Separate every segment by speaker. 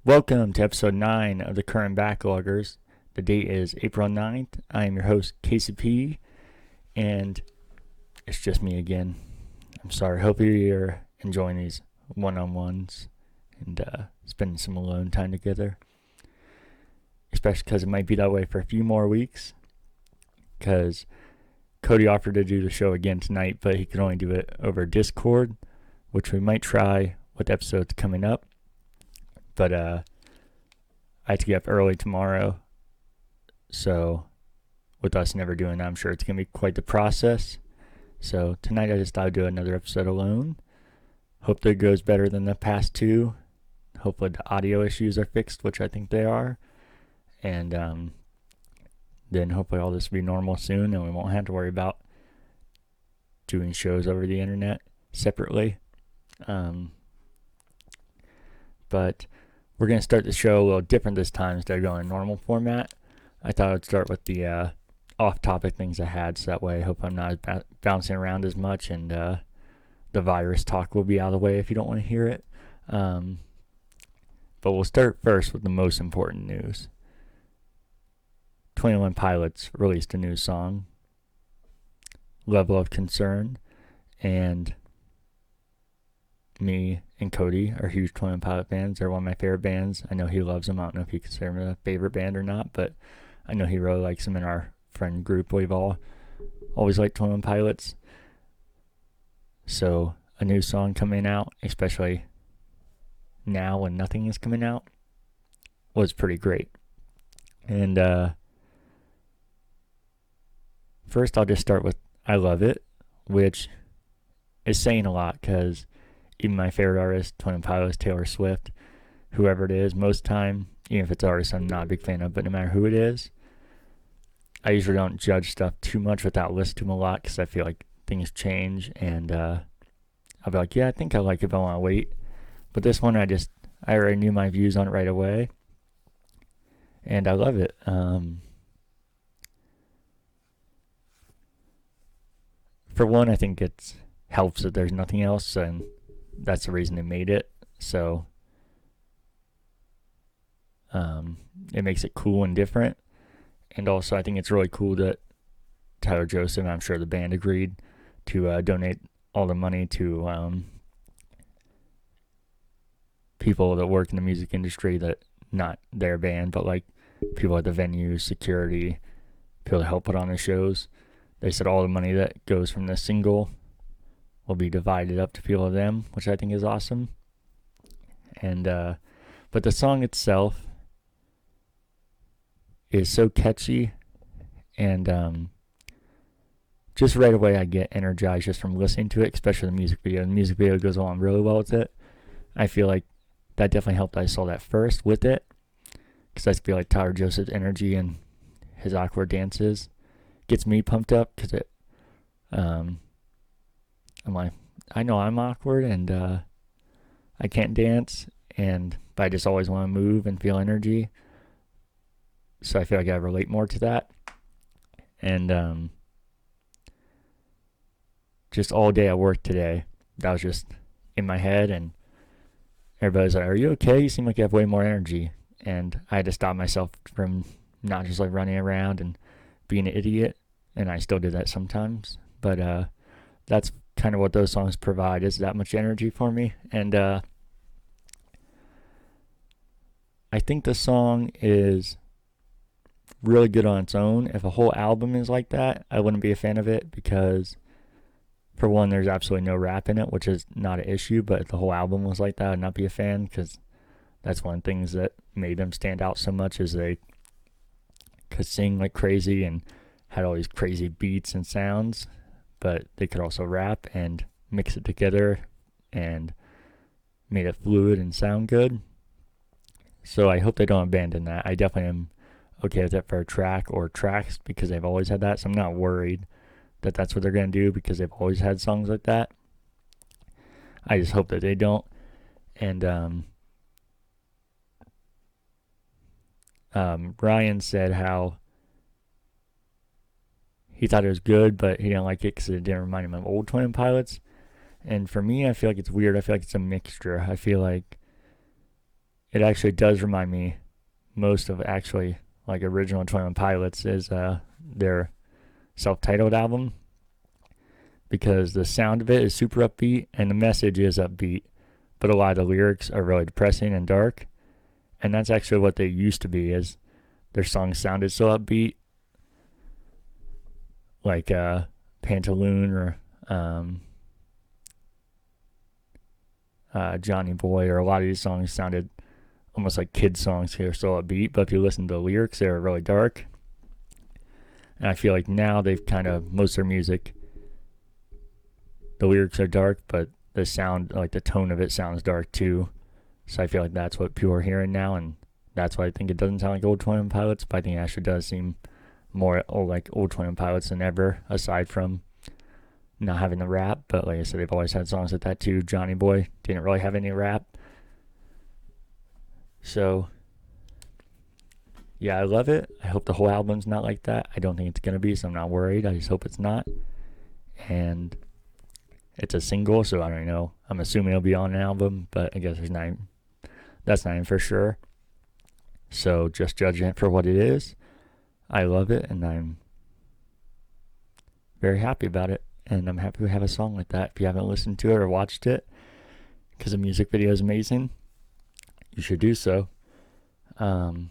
Speaker 1: Welcome to episode 9 of the Current Backloggers. The date is April 9th. I am your host, KCP, and it's just me again. I'm sorry. Hope you're enjoying these one-on-ones and spending some alone time together. Especially because it might be that way for a few more weeks. Because Cody offered to do the show again tonight, but he could only do it over Discord, which we might try with episodes coming up. But I have to get up early tomorrow, so with us never doing that, I'm sure it's going to be quite the process. So tonight I just thought I'd do another episode alone. Hope that it goes better than the past two. Hopefully the audio issues are fixed, which I think they are. And then hopefully all this will be normal soon and we won't have to worry about doing shows over the internet separately. But we're going to start the show a little different this time instead of going normal format. I thought I'd start with the off-topic things I had, so that way I hope I'm not bouncing around as much, and the virus talk will be out of the way if you don't want to hear it. But we'll start first with the most important news. 21Pilots released a new song, Level of Concern, and me and Cody are huge 21Pilot fans. They're one of my favorite bands. I know he loves them. I don't know if he considers them a favorite band or not, but I know he really likes them. In our friend group, we've all always liked 21Pilots. So a new song coming out, especially now when nothing is coming out, was pretty great. And first I'll just start with I Love It, which is saying a lot because even my favorite artist, 21Pilots, Taylor Swift, whoever it is, most time, even if it's artists I'm not a big fan of, but no matter who it is, I usually don't judge stuff too much without listening to them a lot because I feel like things change, and I'll be like, yeah, I think I like it, but I want to wait. But this one, I already knew my views on it right away, and I love it. For one, I think it helps that there's nothing else, and that's the reason they made it. So it makes it cool and different. And also I think it's really cool that Tyler Joseph, and I'm sure the band agreed, to donate all the money to people that work in the music industry, that not their band, but like people at the venues, security, people that help put on the shows. They said all the money that goes from this single will be divided up to people of them, which I think is awesome. And but the song itself is so catchy, and just right away I get energized just from listening to it, especially the music video. The music video goes along really well with it. I feel like that definitely helped I saw that first with it, because I feel like Tyler Joseph's energy and his awkward dances gets me pumped up, because it I'm like, I know I'm awkward and I can't dance, but I just always want to move and feel energy. So I feel like I relate more to that. And just all day at work today, that was just in my head, and everybody's like, are you okay? You seem like you have way more energy. And I had to stop myself from not just like running around and being an idiot, and I still do that sometimes. But that's kind of what those songs provide, is that much energy for me. And I think the song is really good on its own. If a whole album is like that, I wouldn't be a fan of it, because for one, there's absolutely no rap in it, which is not an issue. But if the whole album was like that, I'd not be a fan, because that's one of the things that made them stand out so much, is they could sing like crazy and had all these crazy beats and sounds, but they could also rap and mix it together and made it fluid and sound good. So I hope they don't abandon that. I definitely am okay with that for a track or tracks, because they've always had that. So I'm not worried that that's what they're going to do, because they've always had songs like that. I just hope that they don't. And Ryan said how he thought it was good, but he didn't like it because it didn't remind him of old 21Pilots. And for me, I feel like it's weird. I feel like it's a mixture. I feel like it actually does remind me most of actually like original 21Pilots is their self-titled album, because the sound of it is super upbeat and the message is upbeat, but a lot of the lyrics are really depressing and dark. And that's actually what they used to be, is their songs sounded so upbeat, like Pantaloon or Johnny Boy, or a lot of these songs sounded almost like kid songs here, so upbeat, but if you listen to the lyrics, they're really dark. And I feel like now they've kind of, most of their music, the lyrics are dark, but the sound, like the tone of it sounds dark too. So I feel like that's what people are hearing now, and that's why I think it doesn't sound like old 21Pilots, but I think it actually does seem more like old 21Pilots than ever, aside from not having the rap. But like I said, they've always had songs like that too. Johnny Boy didn't really have any rap. So yeah, I love it. I hope the whole album's not like that. I don't think it's going to be, so I'm not worried. I just hope it's not. And it's a single, so I don't know. I'm assuming it'll be on an album, but I guess that's not even for sure. So just judging it for what it is. I love it, and I'm very happy about it. And I'm happy we have a song like that. If you haven't listened to it or watched it, because the music video is amazing, you should do so. And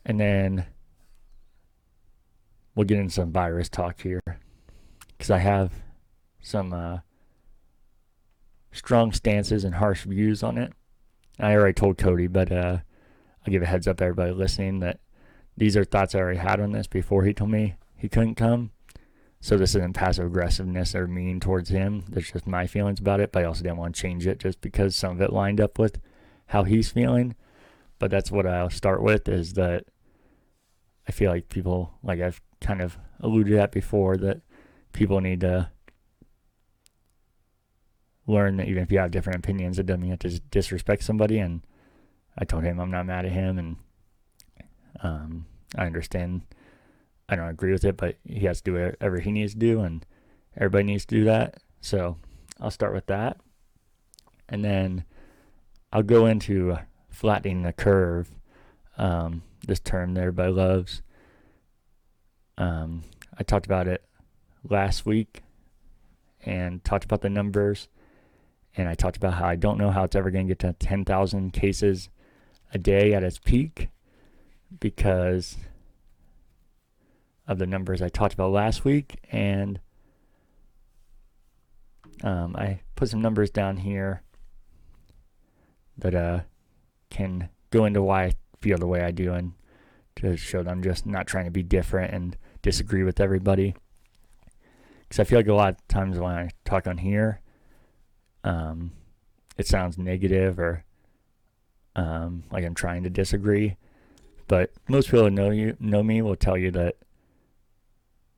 Speaker 1: then we'll get into some virus talk here, because I have some strong stances and harsh views on it. I already told Cody, but I'll give a heads up to everybody listening that these are thoughts I already had on this before he told me he couldn't come. So this isn't passive aggressiveness or mean towards him. That's just my feelings about it, but I also didn't want to change it just because some of it lined up with how he's feeling. But that's what I'll start with, is that I feel like people, like I've kind of alluded at before, that people need to learn that even if you have different opinions, it doesn't mean you have to disrespect somebody. And I told him I'm not mad at him, and I understand I don't agree with it, but he has to do whatever he needs to do, and everybody needs to do that. So I'll start with that, and then I'll go into flattening the curve, this term that everybody loves. I talked about it last week and talked about the numbers, and I talked about how I don't know how it's ever going to get to 10,000 cases a day at its peak because of the numbers I talked about last week. And I put some numbers down here that can go into why I feel the way I do, and to show that I'm just not trying to be different and disagree with everybody. Because I feel like a lot of times when I talk on here, it sounds negative or like I'm trying to disagree. But most people who know me will tell you that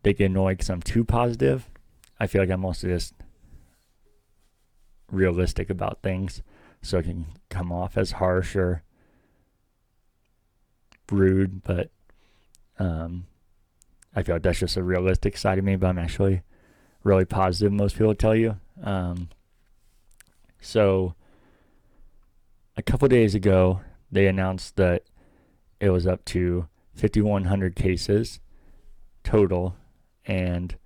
Speaker 1: they get annoyed because I'm too positive. I feel like I'm also just realistic about things, so it can come off as harsh or rude, but I feel like that's just a realistic side of me, but I'm actually really positive, most people tell you. So a couple days ago, they announced that it was up to 5,100 cases total, and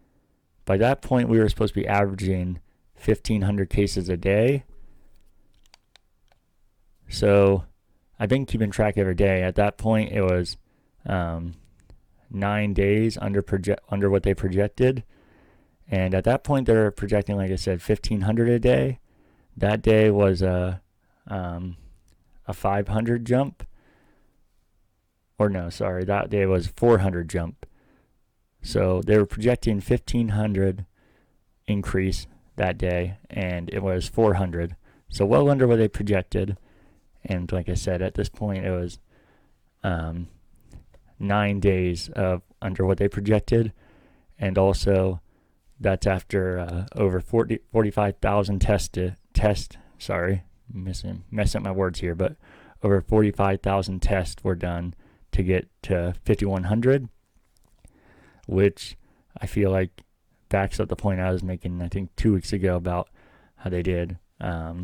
Speaker 1: by that point we were supposed to be averaging 1,500 cases a day. So I've been keeping track every day. At that point it was 9 days under what they projected, and at that point they're projecting, like I said, 1,500 a day. That day was a 500 jump, or no, sorry, that day was 400 jump. So they were projecting 1,500 increase that day, and it was 400, so well under what they projected. And like I said, at this point it was 9 days of under what they projected, and also that's after over 45,000 messing up my words here, but over 45,000 tests were done to get to 5,100, which I feel like backs up the point I was making, I think 2 weeks ago, about how they did, I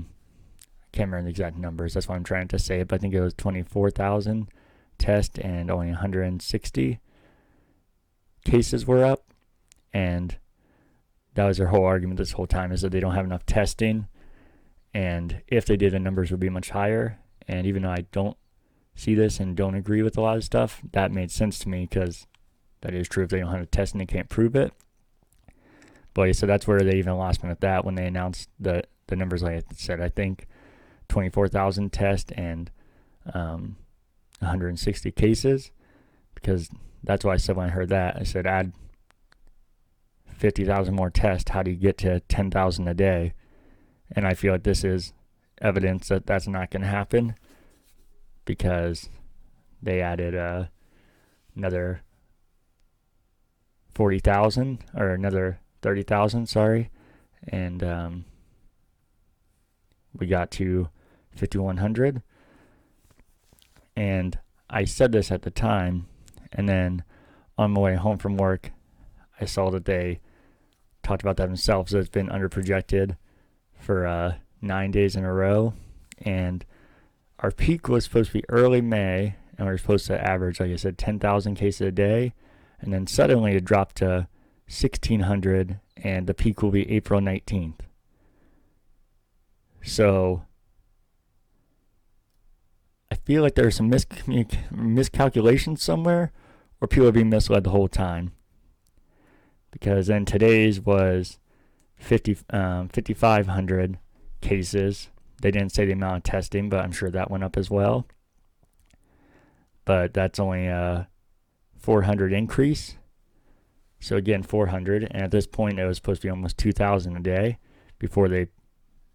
Speaker 1: can't remember the exact numbers. That's why I'm trying to say it. But I think it was 24,000 tests and only 160 cases were up. And that was their whole argument this whole time, is that they don't have enough testing. And if they did, the numbers would be much higher. And even though I don't see this and don't agree with a lot of stuff, that made sense to me, because that is true. If they don't have testing, they can't prove it. But so that's where they even lost me with that when they announced the numbers. Like I said, I think 24,000 tests and 160 cases, because that's why I said when I heard that, I said add 50,000 more tests. How do you get to 10,000 a day? And I feel like this is evidence that that's not going to happen, because they added another 40,000 or another 30,000, sorry, and we got to 5,100. And I said this at the time, and then on my way home from work, I saw that they talked about that themselves. It's been underprojected for 9 days in a row, and our peak was supposed to be early May, and we were supposed to average, like I said, 10,000 cases a day, and then suddenly it dropped to 1,600, and the peak will be April 19th. So I feel like there's some miscalculations somewhere, or people are being misled the whole time, because then today's was 5,500 cases. They didn't say the amount of testing, but I'm sure that went up as well. But that's only a 400 increase. So again, 400. And at this point, it was supposed to be almost 2,000 a day before they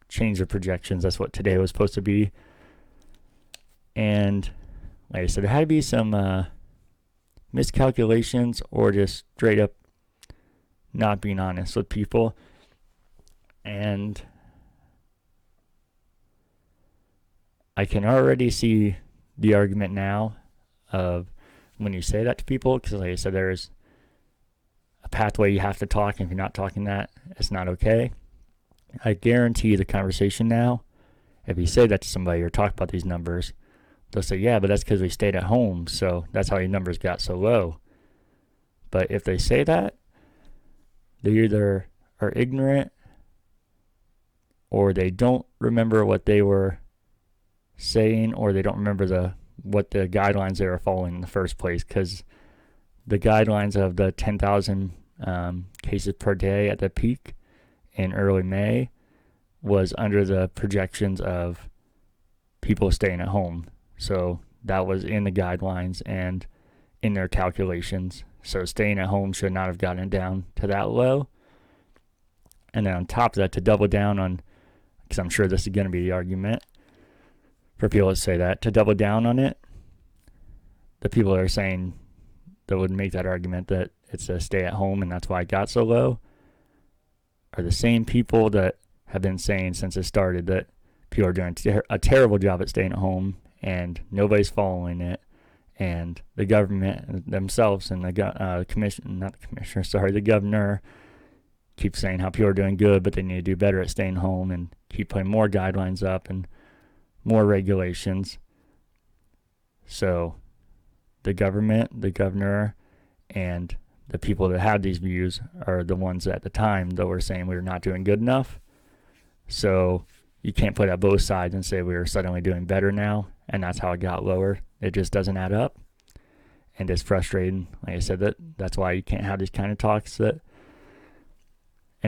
Speaker 1: changed the projections. That's what today was supposed to be. And like I said, there had to be some miscalculations, or just straight up not being honest with people. And I can already see the argument now of when you say that to people, because like I said, there's a pathway you have to talk, and if you're not talking that, it's not okay. I guarantee the conversation now, if you say that to somebody or talk about these numbers, they'll say, yeah, but that's because we stayed at home, so that's how your numbers got so low. But if they say that, they either are ignorant, or they don't remember what they were saying, or they don't remember what the guidelines they were following in the first place, because the guidelines of the 10,000 cases per day at the peak in early May was under the projections of people staying at home. So that was in the guidelines and in their calculations. So staying at home should not have gotten down to that low. And then on top of that, to double down on, because I'm sure this is going to be the argument for people to say that, to double down on it, the people that are saying that would make that argument that it's a stay at home and that's why it got so low are the same people that have been saying since it started that people are doing a terrible job at staying at home and nobody's following it, and the government themselves and the governor keeps saying how people are doing good, but they need to do better at staying home, and keep putting more guidelines up and more regulations. So the government, the governor, and the people that have these views are the ones at the time that were saying we were not doing good enough. So you can't put it at both sides and say we were suddenly doing better now, and that's how it got lower. It just doesn't add up, and it's frustrating. Like I said, that's why you can't have these kind of talks. And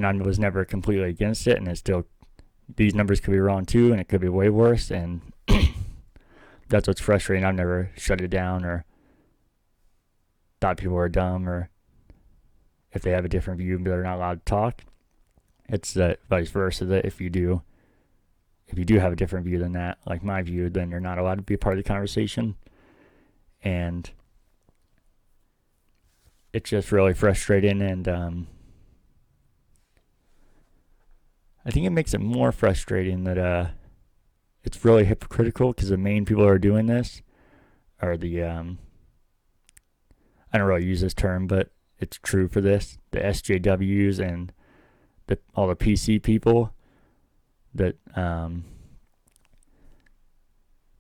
Speaker 1: I was never completely against it, and it's still, these numbers could be wrong too, and it could be way worse, and that's what's frustrating. I've never shut it down or thought people were dumb, or if they have a different view, they're not allowed to talk. It's vice versa, that if you do have a different view than that, like my view, then you're not allowed to be a part of the conversation. And it's just really frustrating, and I think it makes it more frustrating that it's really hypocritical, because the main people who are doing this are the I don't really use this term, but it's true for this, the SJWs and all the PC people that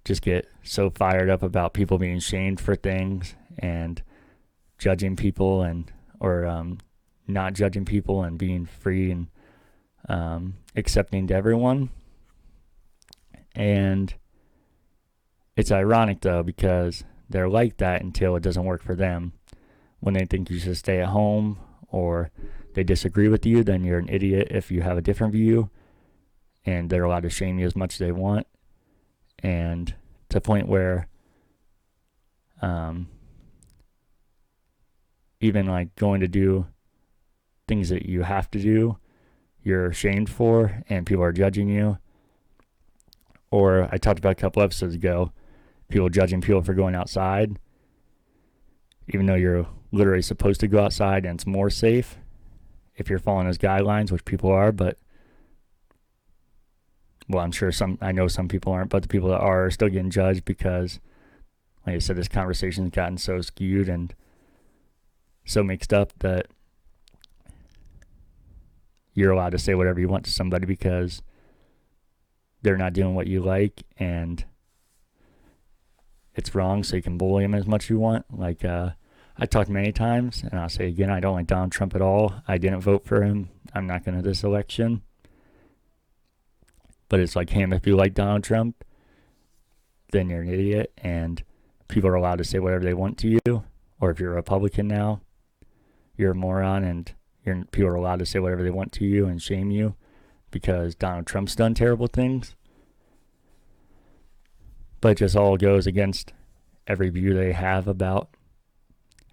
Speaker 1: just get so fired up about people being shamed for things and judging people or not judging people and being free and accepting to everyone. And it's ironic though, because they're like that until it doesn't work for them. When they think you should stay at home or they disagree with you, then you're an idiot if you have a different view, and they're allowed to shame you as much as they want. And to the point where even like going to do things that you have to do, you're shamed for, and people are judging you. Or I talked about a couple episodes ago, people judging people for going outside, even though you're literally supposed to go outside and it's more safe if you're following those guidelines, which people are. But well, I'm sure I know some people aren't, but the people that are still getting judged because, like I said, this conversation's gotten so skewed and so mixed up that you're allowed to say whatever you want to somebody because they're not doing what you like, and it's wrong, so you can bully them as much as you want. Like, I talked many times, and I'll say again, I don't like Donald Trump at all. I didn't vote for him. I'm not going to this election. But it's like him, if you like Donald Trump, then you're an idiot, and people are allowed to say whatever they want to you. Or if you're a Republican now, you're a moron, and people are allowed to say whatever they want to you and shame you because Donald Trump's done terrible things. But it just all goes against every view they have about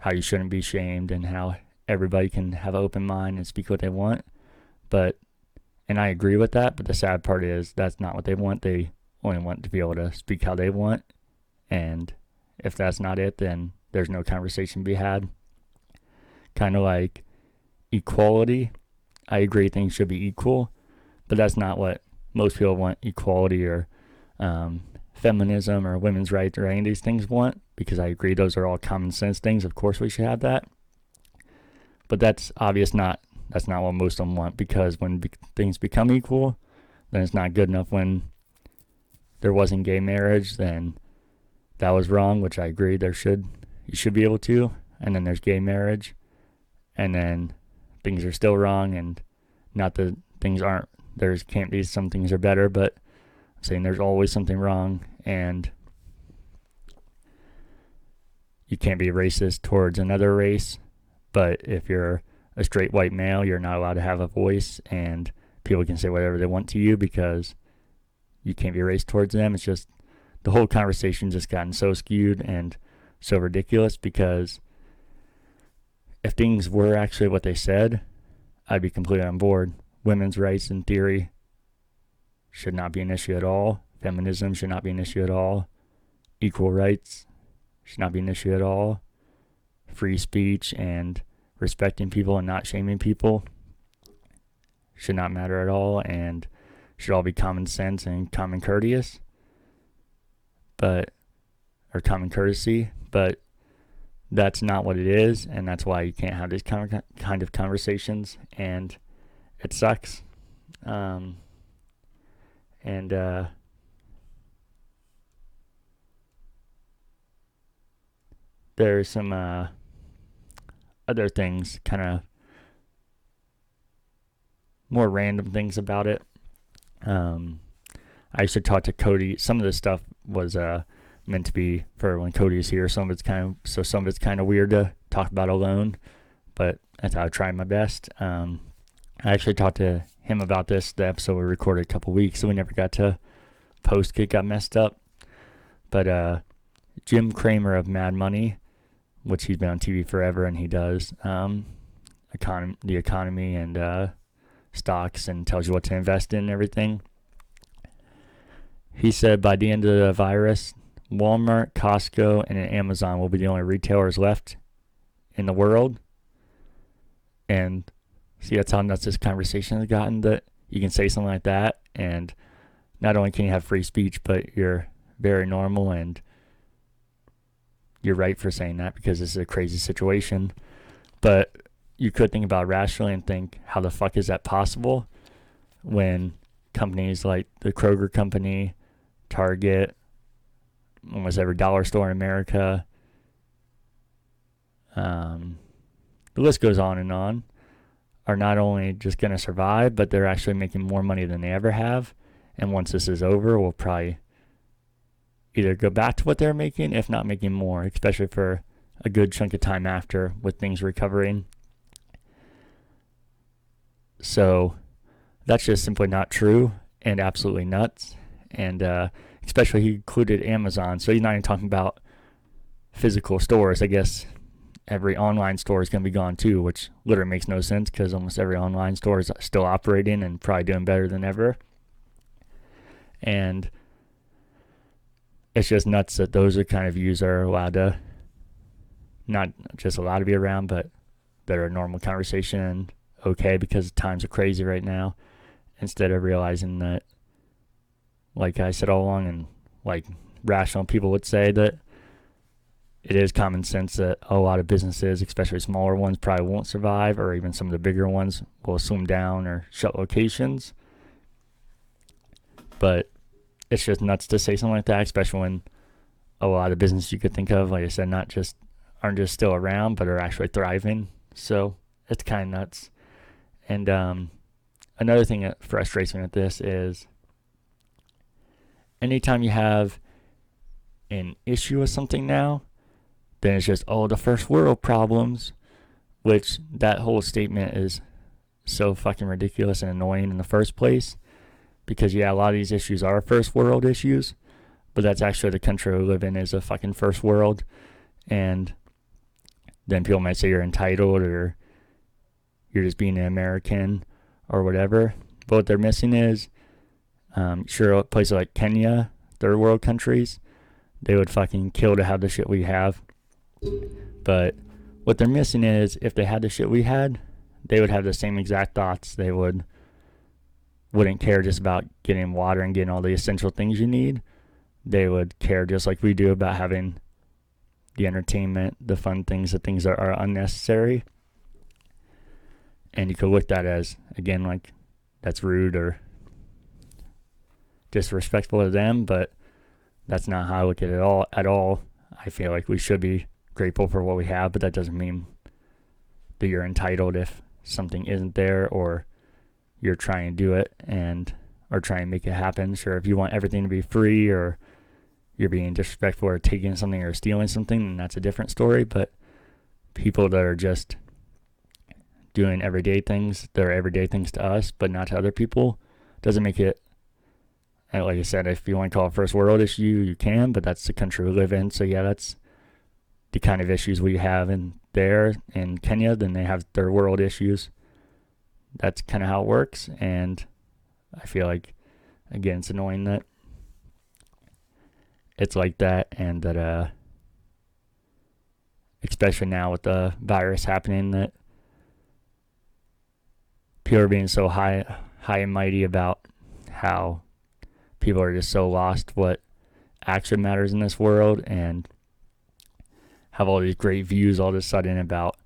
Speaker 1: how you shouldn't be shamed and how everybody can have an open mind and speak what they want. And I agree with that, but the sad part is that's not what they want. They only want to be able to speak how they want. And if that's not it, then there's no conversation to be had. Kind of like equality. I agree things should be equal, but that's not what most people want equality or feminism or women's rights or any of these things want, because I agree those are all common sense things. Of course we should have that. But that's not what most of them want, because when things become equal, then it's not good enough. When there wasn't gay marriage, then that was wrong, which I agree you should be able to. And then there's gay marriage, and then things are still wrong, and not that things aren't, there can't be some things are better, but I'm saying there's always something wrong, and you can't be racist towards another race. But if you're a straight white male, you're not allowed to have a voice, and people can say whatever they want to you because you can't be racist towards them. It's just the whole conversation just gotten so skewed and so ridiculous, because if things were actually what they said, I'd be completely on board. Women's rights in theory should not be an issue at all. Feminism should not be an issue at all. Equal rights should not be an issue at all. Free speech and respecting people and not shaming people should not matter at all, and should all be common sense and common courteous, or common courtesy. But that's not what it is, and that's why you can't have these kind of conversations, and it sucks. There's some other things, kind of more random things about it. I used to talk to Cody. Some of this stuff was meant to be for when Cody is here. Some of it's kind of weird to talk about alone, but I thought I'd try my best. I actually talked to him about this, the episode we recorded a couple weeks, so we never got to post. It got messed up. But Jim Cramer of Mad Money, which he's been on TV forever, and he does the economy and stocks, and tells you what to invest in and everything. He said by the end of the virus, Walmart, Costco, and Amazon will be the only retailers left in the world. And see, that's how nuts this conversation has gotten, that you can say something like that, and not only can you have free speech, but you're very normal, and you're right for saying that because this is a crazy situation. But you could think about it rationally and think, how the fuck is that possible when companies like the Kroger company, Target, almost every dollar store in America. The list goes on, are not only just going to survive, but they're actually making more money than they ever have. And once this is over, we'll probably either go back to what they're making, if not making more, especially for a good chunk of time after with things recovering. So that's just simply not true and absolutely nuts. And especially he included Amazon. So he's not even talking about physical stores. I guess every online store is going to be gone too, which literally makes no sense because almost every online store is still operating and probably doing better than ever. And it's just nuts that those are kind of views are allowed to, not just allowed to be around, but that are a normal conversation and okay because times are crazy right now, instead of realizing that, like I said all along, and like rational people would say, that it is common sense that a lot of businesses, especially smaller ones, probably won't survive, or even some of the bigger ones will slim down or shut locations. But it's just nuts to say something like that, especially when a lot of businesses you could think of, like I said, aren't just still around, but are actually thriving. So it's kind of nuts. And another thing that frustrates me with this is anytime you have an issue with something now, then it's just, the first world problems, which that whole statement is so fucking ridiculous and annoying in the first place. Because, yeah, a lot of these issues are first world issues, but that's actually the country we live in is a fucking first world. And then people might say you're entitled or you're just being an American or whatever. But what they're missing is, sure, places like Kenya, third world countries, they would fucking kill to have the shit we have. But what they're missing is, if they had the shit we had, they would have the same exact thoughts. They wouldn't care just about getting water and getting all the essential things you need. They would care just like we do about having the entertainment, the fun things, the things that are unnecessary. And you could look at that as, again, like that's rude or disrespectful to them, but that's not how I look at it at all. I feel like we should be grateful for what we have, but that doesn't mean that you're entitled if something isn't there or you're trying to do it or try and make it happen. Sure, if you want everything to be free or you're being disrespectful or taking something or stealing something, then that's a different story. But people that are just doing everyday things, they're everyday things to us, but not to other people, doesn't make it, like I said, if you want to call it a first world issue, you can, but that's the country we live in. So yeah, that's the kind of issues we have in Kenya. Then they have third world issues. That's kind of how it works. And I feel like, again, it's annoying that it's like that, and that especially now with the virus happening, that people are being so high and mighty about how people are just so lost what actually matters in this world, and have all these great views all of a sudden about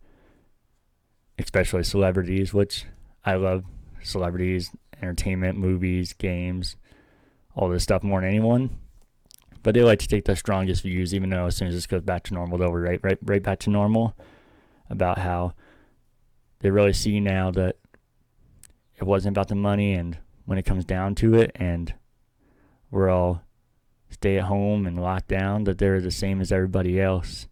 Speaker 1: especially celebrities, which I love celebrities, entertainment, movies, games, all this stuff more than anyone. But they like to take the strongest views, even though as soon as this goes back to normal, they'll right back to normal, about how they really see now that it wasn't about the money, and when it comes down to it and we're all stay at home and locked down, that they're the same as everybody else,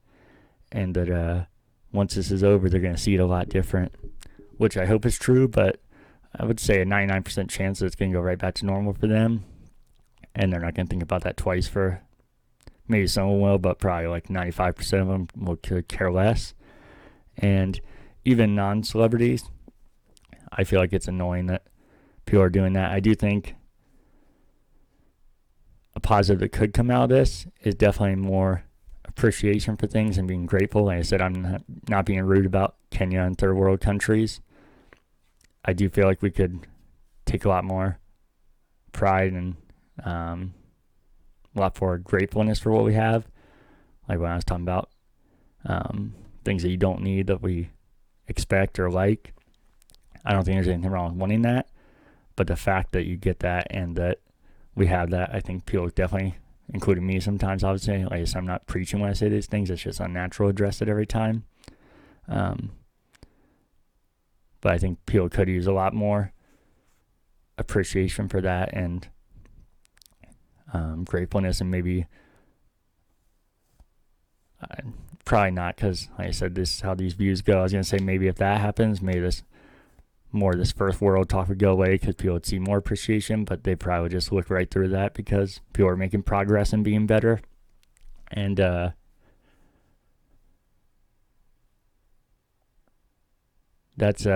Speaker 1: and that once this is over, they're going to see it a lot different, which I hope is true, but I would say a 99% chance that it's going to go right back to normal for them, and they're not going to think about that twice. For maybe someone will, but probably like 95% of them will care less. And even non-celebrities, I feel like it's annoying that people are doing that. I do think a positive that could come out of this is definitely more appreciation for things and being grateful. Like I said, I'm not being rude about Kenya and third world countries. I do feel like we could take a lot more pride and a lot more gratefulness for what we have. Like when I was talking about things that you don't need that we expect or like. I don't think there's anything wrong with wanting that, but the fact that you get that and that we have that, I think people definitely including me sometimes, I would say. Like I said, I'm not preaching when I say these things. It's just unnatural to address it every time. But I think people could use a lot more appreciation for that, and gratefulness, and maybe probably not, because like I said, this is how these views go. I was going to say maybe if that happens, maybe this first world talk would go away because people would see more appreciation, but they probably would just look right through that because people are making progress and being better. And that's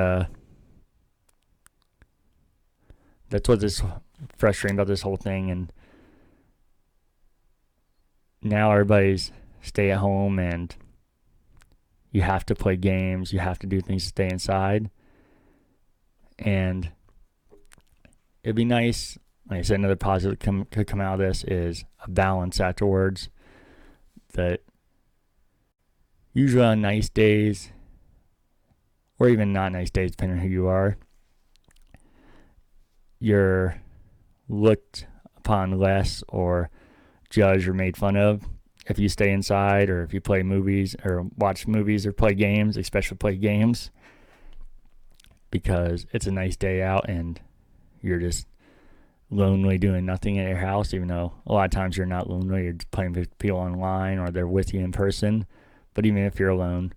Speaker 1: what is frustrating about this whole thing. And now everybody's stay at home, and you have to play games, you have to do things to stay inside. And it'd be nice, like I said, another positive could come out of this is a balance afterwards. That usually on nice days, or even not nice days, depending on who you are, you're looked upon less or judged or made fun of if you stay inside, or if you play movies or watch movies or play games, especially play games, because it's a nice day out and you're just lonely doing nothing at your house, even though a lot of times you're not lonely, you're just playing with people online or they're with you in person. But even if you're alone,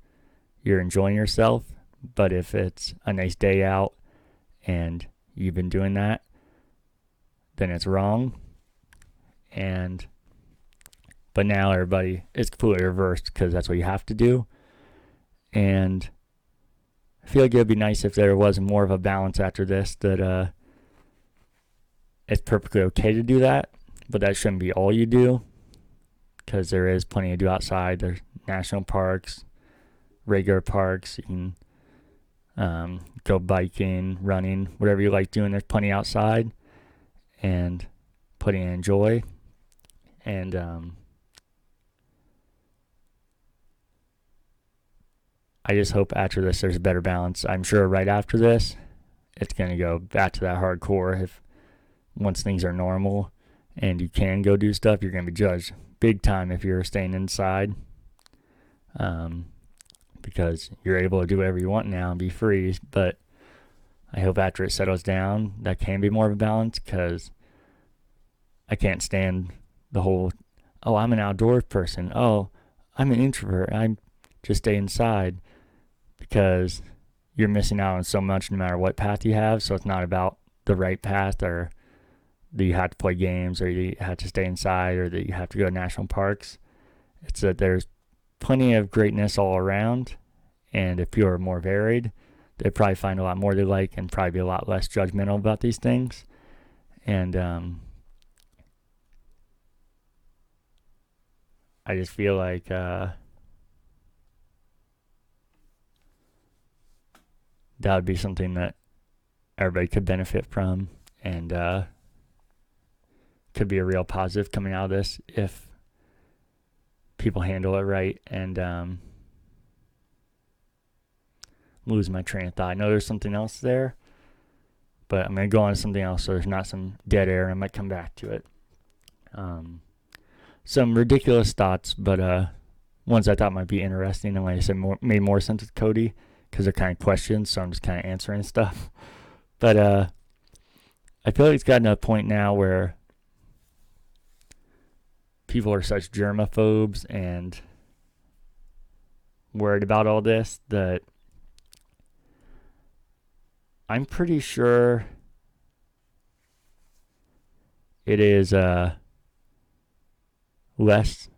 Speaker 1: you're enjoying yourself. But if it's a nice day out and you've been doing that, then it's wrong. But now everybody, it's completely reversed because that's what you have to do. And I feel like it would be nice if there was more of a balance after this, that it's perfectly okay to do that, but that shouldn't be all you do, because there is plenty to do outside. There's national parks, regular parks. You can go biking, running, whatever you like doing. There's plenty outside, and plenty to enjoy. And I just hope after this there's a better balance. I'm sure right after this, it's going to go back to that hardcore. If once things are normal and you can go do stuff, you're going to be judged big time if you're staying inside, because you're able to do whatever you want now and be free. But I hope after it settles down, that can be more of a balance, because I can't stand the whole, oh, I'm an outdoor person, oh, I'm an introvert, I just stay inside, because you're missing out on so much no matter what path you have. So it's not about the right path, or that you have to play games, or you have to stay inside, or that you have to go to national parks. It's that there's plenty of greatness all around, and if people are more varied, they probably find a lot more they like and probably be a lot less judgmental about these things. And I just feel like that would be something that everybody could benefit from, and could be a real positive coming out of this if people handle it right. And lose my train of thought. I know there's something else there, but I'm going to go on to something else so there's not some dead air, and I might come back to it. Some ridiculous thoughts, but ones I thought might be interesting, and like I said, made more sense with Cody, because they're kind of questions, so I'm just kind of answering stuff. But I feel like it's gotten to a point now where people are such germaphobes and worried about all this that I'm pretty sure it is less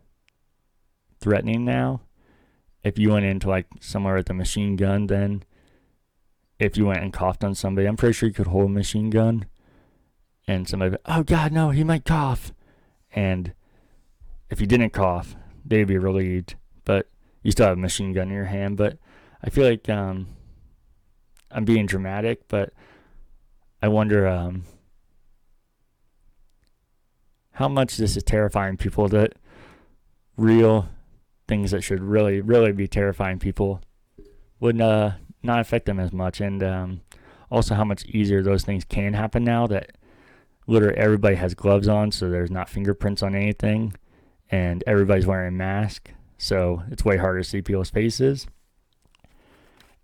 Speaker 1: threatening now if you went into like somewhere with a machine gun than if you went and coughed on somebody. I'm pretty sure you could hold a machine gun and somebody, oh God, no, he might cough. And if you didn't cough, they'd be relieved, but you still have a machine gun in your hand. But I feel like I'm being dramatic, but I wonder how much this is terrifying people, that real things that should really, really be terrifying people would not affect them as much. And also how much easier those things can happen now, that literally everybody has gloves on, so there's not fingerprints on anything, and everybody's wearing a mask, so it's way harder to see people's faces.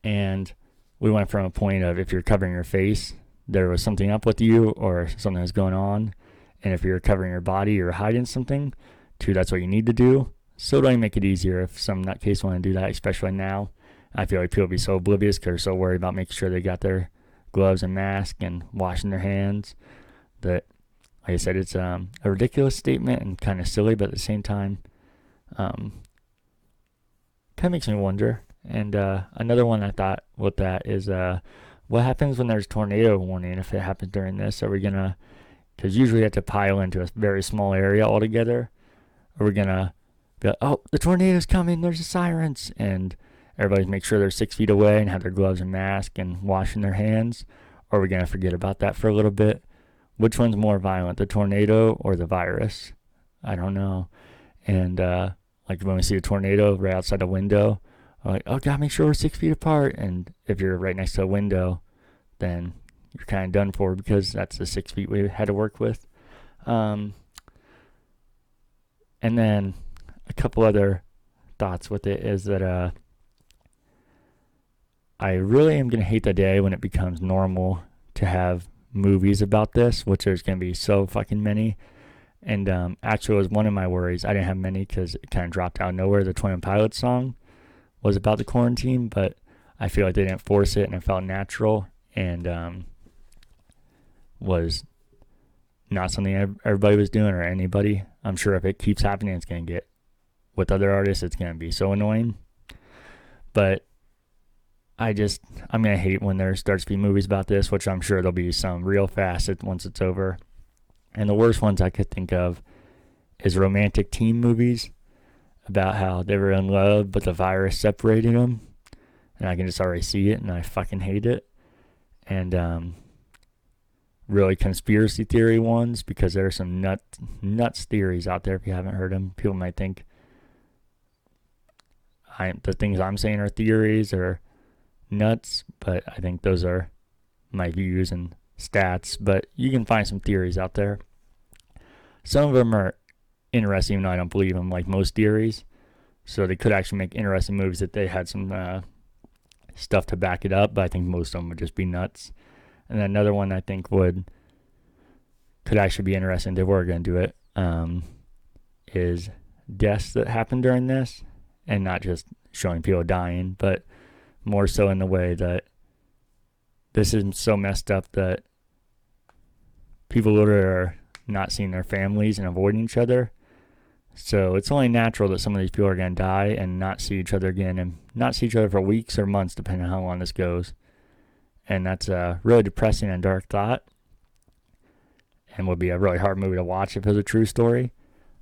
Speaker 1: And we went from a point of if you're covering your face, there was something up with you or something was going on, and if you're covering your body or hiding something, to that's what you need to do. So don't make it easier if some nutcase want to do that, especially now. I feel like people be so oblivious because they're so worried about making sure they got their gloves and mask and washing their hands that, like I said, it's a ridiculous statement and kind of silly, but at the same time, kind of makes me wonder. And another one I thought with that is what happens when there's tornado warning if it happens during this? Are we going to, because usually you have to pile into a very small area altogether, are we going to be like, oh, the tornado's coming, there's the sirens, and everybody make sure they're 6 feet away and have their gloves and mask and washing their hands? Or are we going to forget about that for a little bit? Which one's more violent, the tornado or the virus? I don't know. And like when we see a tornado right outside the window, we're like, oh, God, make sure we're 6 feet apart. And if you're right next to a window, then you're kind of done for because that's the 6 feet we had to work with. And then a couple other thoughts with it is that I really am going to hate the day when it becomes normal to have movies about this, which there's going to be so fucking many. And actually, it was one of my worries. I didn't have many because it kind of dropped out of nowhere. The TwentyOnePilots song was about the quarantine, but I feel like they didn't force it and it felt natural and was not something everybody was doing or anybody. I'm sure if it keeps happening, it's going to get, with other artists, it's going to be so annoying. But I'm going to hate when there starts to be movies about this, which I'm sure there'll be some real fast once it's over. And the worst ones I could think of is romantic teen movies about how they were in love, but the virus separated them. And I can just already see it, and I fucking hate it. And really conspiracy theory ones, because there are some nuts theories out there if you haven't heard them. People might think the things I'm saying are theories or nuts, but I think those are my views and stats. But you can find some theories out there. Some of them are interesting, even though I don't believe them, like most theories. So they could actually make interesting movies if they had some stuff to back it up, but I think most of them would just be nuts. And then another one I think could actually be interesting if they were going to do it, is deaths that happened during this, and not just showing people dying, but more so in the way that this is so messed up that people literally are not seeing their families and avoiding each other. So it's only natural that some of these people are going to die and not see each other again, and not see each other for weeks or months, depending on how long this goes. And that's a really depressing and dark thought, and would be a really hard movie to watch if it was a true story,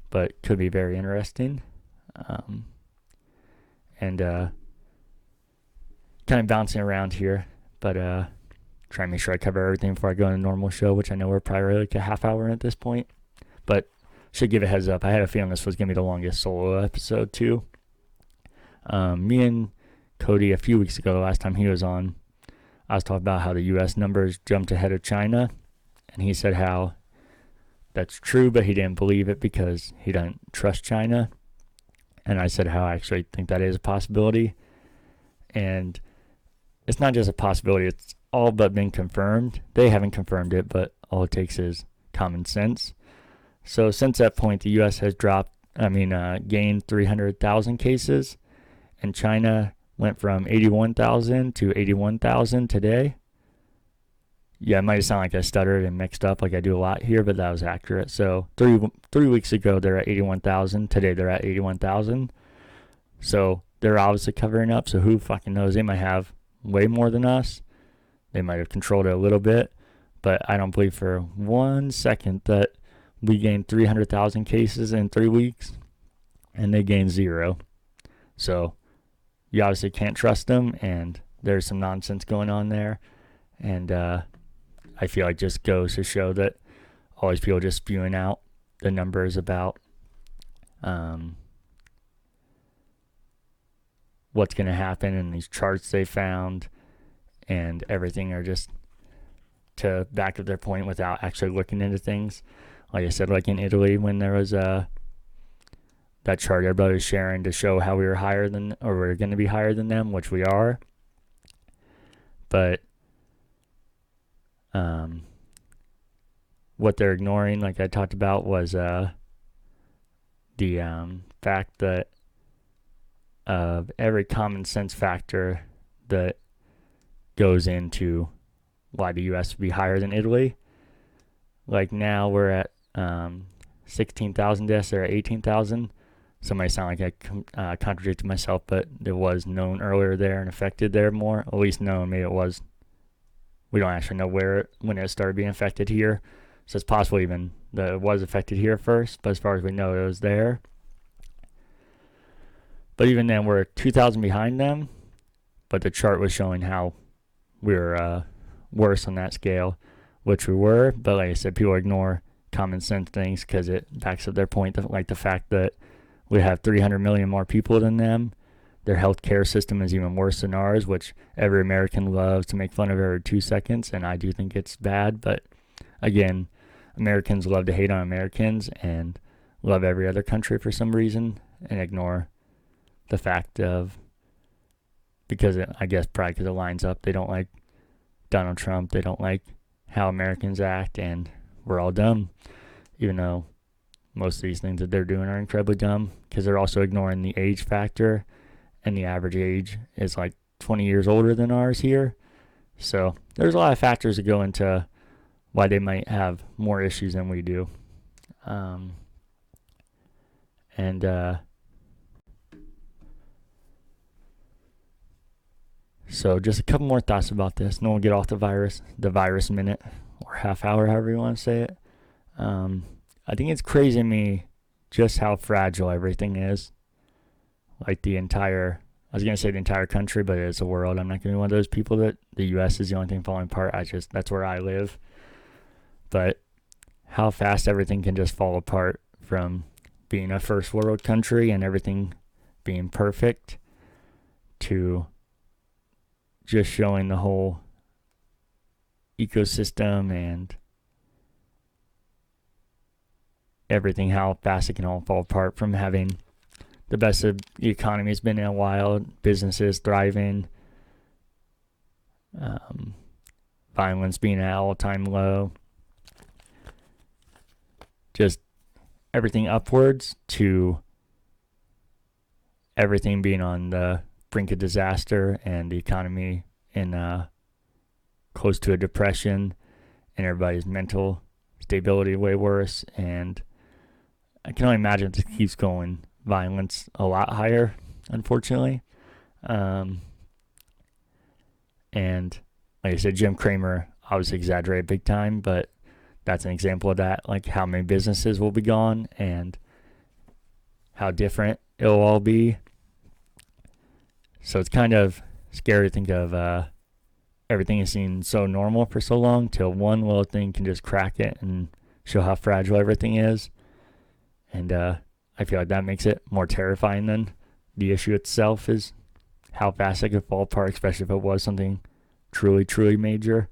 Speaker 1: but could be very interesting. Kind of bouncing around here, but try and make sure I cover everything before I go on a normal show, which I know we're probably like a half hour in at this point, but should give a heads up. I had a feeling this was going to be the longest solo episode too. Me and Cody, a few weeks ago, the last time he was on, I was talking about how the U.S. numbers jumped ahead of China, and he said how that's true, but he didn't believe it because he doesn't trust China. And I said how I actually think that is a possibility. And it's not just a possibility, it's all but been confirmed. They haven't confirmed it, but all it takes is common sense. So since that point, the U.S. has gained 300,000 cases, and China went from 81,000 to 81,000 today. Yeah, it might sound like I stuttered and mixed up like I do a lot here, but that was accurate. So 3 weeks ago, they're at 81,000. Today, they're at 81,000. So they're obviously covering up. So who fucking knows? They might have way more than us. They might have controlled it a little bit. But I don't believe for 1 second that we gained 300,000 cases in 3 weeks, and they gained 0. So you obviously can't trust them, and there's some nonsense going on there. And I feel like just goes to show that all these people just spewing out the numbers about what's going to happen and these charts they found and everything are just to back up their point without actually looking into things. Like I said, like in Italy, when there was that chart everybody was sharing to show how we were higher than, or we're going to be higher than them, which we are. But what they're ignoring, like I talked about, was the fact that of every common sense factor that goes into why the U.S. would be higher than Italy. Like now we're at 16,000 deaths, they're at 18,000. So it might sound like I contradicted myself, but it was known earlier there and affected there more. At least known, maybe it was. We don't actually know when it started being affected here. So it's possible even that it was affected here first, but as far as we know, it was there. But even then, we're 2,000 behind them, but the chart was showing how we were worse on that scale, which we were. But like I said, people ignore common sense things because it backs up their point, like the fact that we have 300 million more people than them. Their healthcare system is even worse than ours, which every American loves to make fun of every 2 seconds, and I do think it's bad. But again, Americans love to hate on Americans and love every other country for some reason and ignore the fact of, because I guess probably because it lines up, they don't like Donald Trump, they don't like how Americans act, and we're all dumb, even though most of these things that they're doing are incredibly dumb, because they're also ignoring the age factor, and the average age is like 20 years older than ours here. So there's a lot of factors that go into why they might have more issues than we do. So just a couple more thoughts about this. And then we'll get off the virus minute, or half hour, however you want to say it. I think it's crazy to me just how fragile everything is. Like I was going to say the entire country, but it's the world. I'm not going to be one of those people that the U.S. is the only thing falling apart. That's where I live. But how fast everything can just fall apart from being a first world country and everything being perfect to just showing the whole ecosystem and everything, how fast it can all fall apart from having the best of the economy has been in a while, businesses thriving, violence being at all-time low, just everything upwards to everything being on the brink of disaster and the economy in close to a depression and everybody's mental stability way worse. And I can only imagine if this keeps going, violence a lot higher, unfortunately. And like I said, Jim Cramer obviously exaggerated big time, but that's an example of that, like how many businesses will be gone and how different it'll all be. So it's kind of scary to think of everything has seemed so normal for so long till one little thing can just crack it and show how fragile everything is. And I feel like that makes it more terrifying than the issue itself, is how fast it could fall apart, especially if it was something truly, truly major.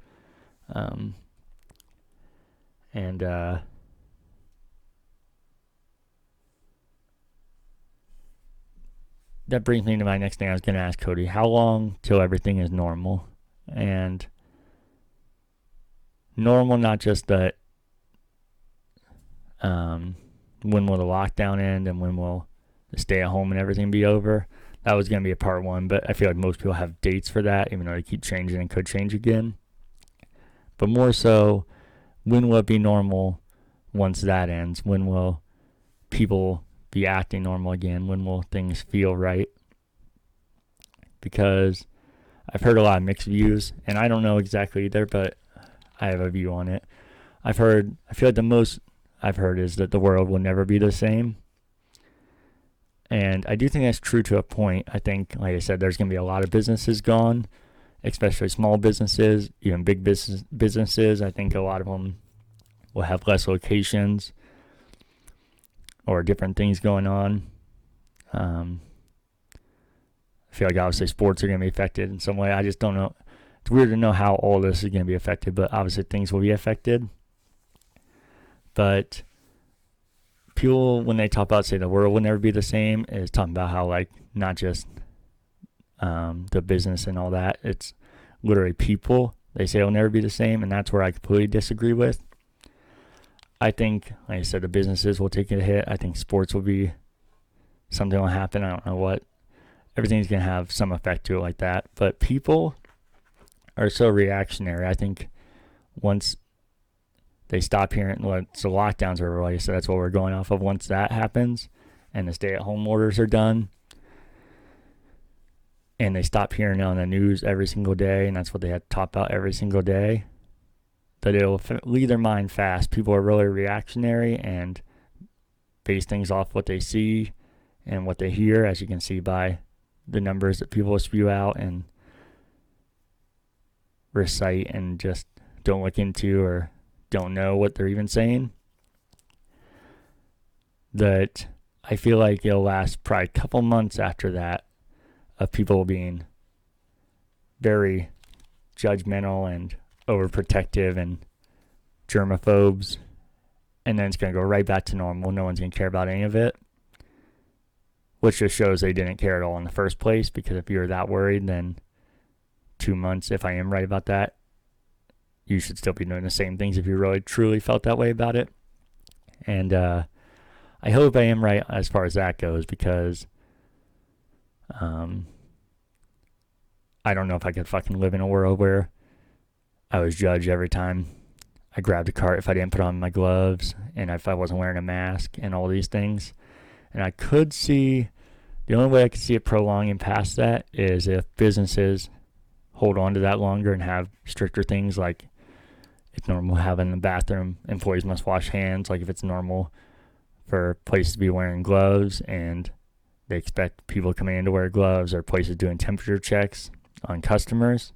Speaker 1: That brings me to my next thing I was going to ask Cody. How long till everything is normal? And normal, not just that when will the lockdown end and when will the stay at home and everything be over? That was going to be a part one, but I feel like most people have dates for that, even though they keep changing and could change again. But more so, when will it be normal once that ends? When will people be acting normal again? When will things feel right? Because I've heard a lot of mixed views, and I don't know exactly either, but I have a view on it. I feel like the most I've heard is that the world will never be the same. And I do think that's true to a point. I think, like I said, there's going to be a lot of businesses gone, especially small businesses, even big businesses. I think a lot of them will have less locations or different things going on. I feel like obviously sports are going to be affected in some way. I just don't know. it's weird to know how all this is going to be affected, but obviously things will be affected. But people, when they talk about, say, the world will never be the same, is talking about how, like, not just the business and all that, it's literally people. They say it'll never be the same, and that's where I completely disagree with. I think, like I said, the businesses will take a hit. I think sports will be, something will happen. I don't know what. Everything's going to have some effect to it like that. But people are so reactionary. I think once they stop hearing, once the lockdowns are over, like I said, that's what we're going off of. Once that happens and the stay-at-home orders are done, and they stop hearing it on the news every single day, and that's what they had to talk about every single day, that it'll leave their mind fast. People are really reactionary and base things off what they see and what they hear, as you can see by the numbers that people spew out and recite and just don't look into or don't know what they're even saying. That I feel like it'll last probably a couple months after that, of people being very judgmental and overprotective and germaphobes, and then it's going to go right back to normal. No one's going to care about any of it, which just shows they didn't care at all in the first place, because if you're that worried, then 2 months, if I am right about that, you should still be doing the same things if you really truly felt that way about it. And I hope I am right as far as that goes, because I don't know if I could fucking live in a world where I was judged every time I grabbed a cart if I didn't put on my gloves and if I wasn't wearing a mask and all these things. And I could see, the only way I could see it prolonging past that is if businesses hold on to that longer and have stricter things, like it's normal having in the bathroom, employees must wash hands, like if it's normal for places to be wearing gloves and they expect people coming in to wear gloves, or places doing temperature checks on customers,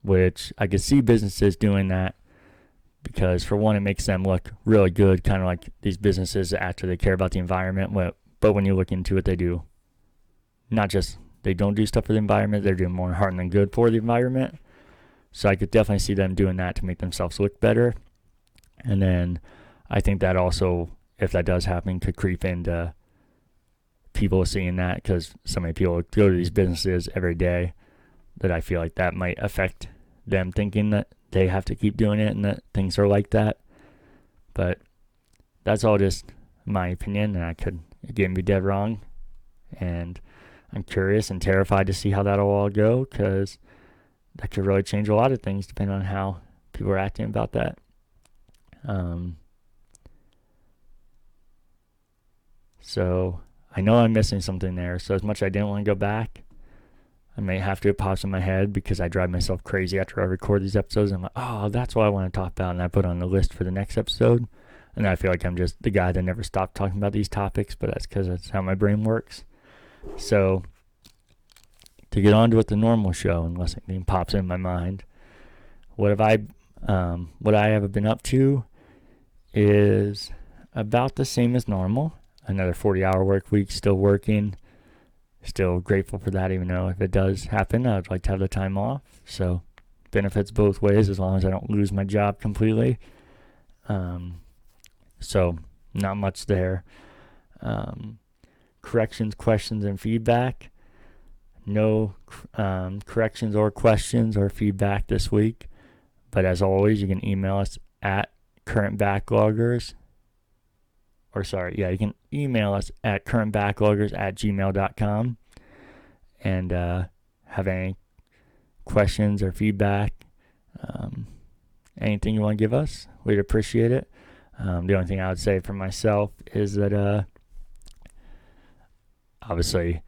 Speaker 1: which I could see businesses doing that, because for one, it makes them look really good, kind of like these businesses after they care about the environment. But when you look into it, they do not just, they don't do stuff for the environment, they're doing more harm than good for the environment. So I could definitely see them doing that to make themselves look better. And then I think that also, if that does happen, could creep into people seeing that, because so many people go to these businesses every day, that I feel like that might affect them thinking that they have to keep doing it and that things are like that. But that's all just my opinion, and I could, again, be dead wrong. And I'm curious and terrified to see how that'll all go, because that could really change a lot of things depending on how people are acting about that. So I know I'm missing something there. So as much as I didn't want to go back, I may have to pause in my head, because I drive myself crazy after I record these episodes. I'm like, oh, that's what I want to talk about, and I put on the list for the next episode. And I feel like I'm just the guy that never stopped talking about these topics, but that's because that's how my brain works. So to get on to the normal show, unless anything pops in my mind, what I have been up to is about the same as normal. Another 40-hour work week, still working. Still grateful for that, even though if it does happen, I'd like to have the time off. So benefits both ways, as long as I don't lose my job completely. So not much there. Corrections, questions, and feedback. No corrections or questions or feedback this week. But as always, you can email us at currentbackloggers. You can email us at currentbackloggers@gmail.com and have any questions or feedback, anything you want to give us, we'd appreciate it. The only thing I would say for myself is that obviously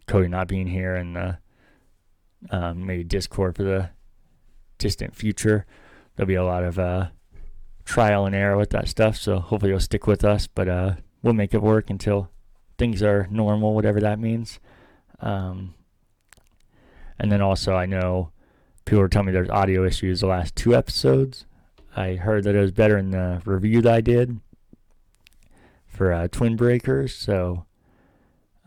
Speaker 1: Cody not being here and maybe Discord for the distant future, there'll be a lot of trial and error with that stuff, so hopefully you'll stick with us, but we'll make it work until things are normal, whatever that means. And then also, I know people were telling me there's audio issues the last 2 episodes. I heard that it was better in the review that I did for Twin Breakers, so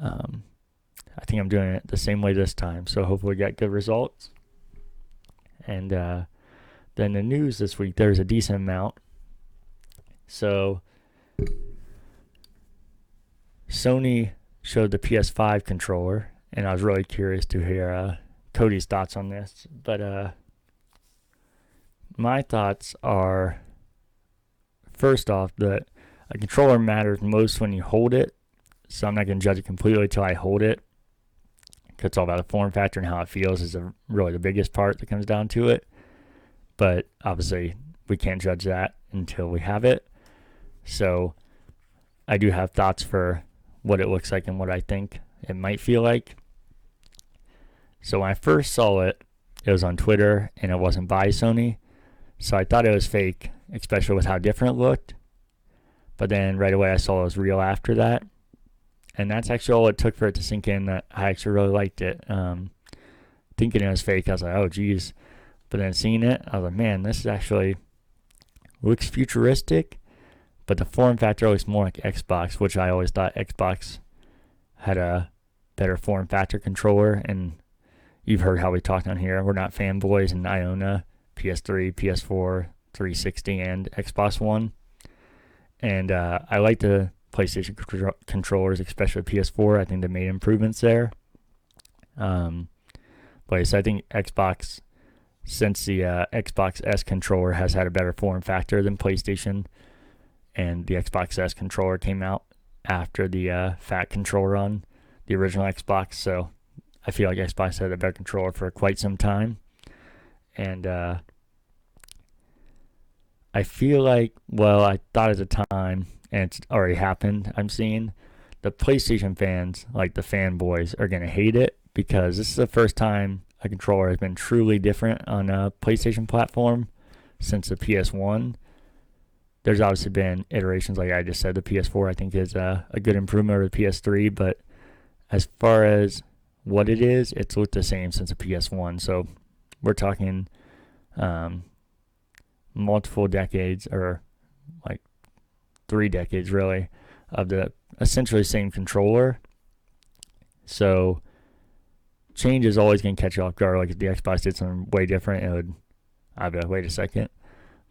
Speaker 1: I I think I'm doing it the same way this time, so hopefully get good results. And then the news this week, there's a decent amount. So Sony showed the PS5 controller, and I was really curious to hear Cody's thoughts on this. But my thoughts are, first off, that a controller matters most when you hold it. So I'm not going to judge it completely until I hold it. Because it's all about the form factor and how it feels is really the biggest part that comes down to it. But obviously, we can't judge that until we have it. So I do have thoughts for what it looks like and what I think it might feel like. So when I first saw it, it was on Twitter and it wasn't by Sony. So I thought it was fake, especially with how different it looked. But then right away I saw it was real after that. And that's actually all it took for it to sink in that I actually really liked it. Thinking it was fake, I was like, oh geez. But then seeing it, I was like, man, this is actually looks futuristic. But the form factor looks more like Xbox, which I always thought Xbox had a better form factor controller. And you've heard how we talked on here. We're not fanboys, and I own a PS3, PS4, 360, and Xbox One. And I like the PlayStation controllers, especially PS4. I think they made improvements there. But so I think Xbox, since the Xbox S controller has had a better form factor than PlayStation, and the Xbox S controller came out after the fat controller on the original Xbox. So I feel like Xbox had a better controller for quite some time. And I feel like, well, I thought at the time, and it's already happened, I'm seeing the PlayStation fans, like the fanboys, are going to hate it because this is the first time a controller has been truly different on a PlayStation platform since the PS1. There's obviously been iterations, like I just said, the PS4 I think is a good improvement over the PS3, but as far as what it is, it's looked the same since the PS1. So we're talking multiple decades, or like 3 decades really, of the essentially same controller. So change is always going to catch you off guard. Like if the Xbox did something way different, I'd be like, wait a second.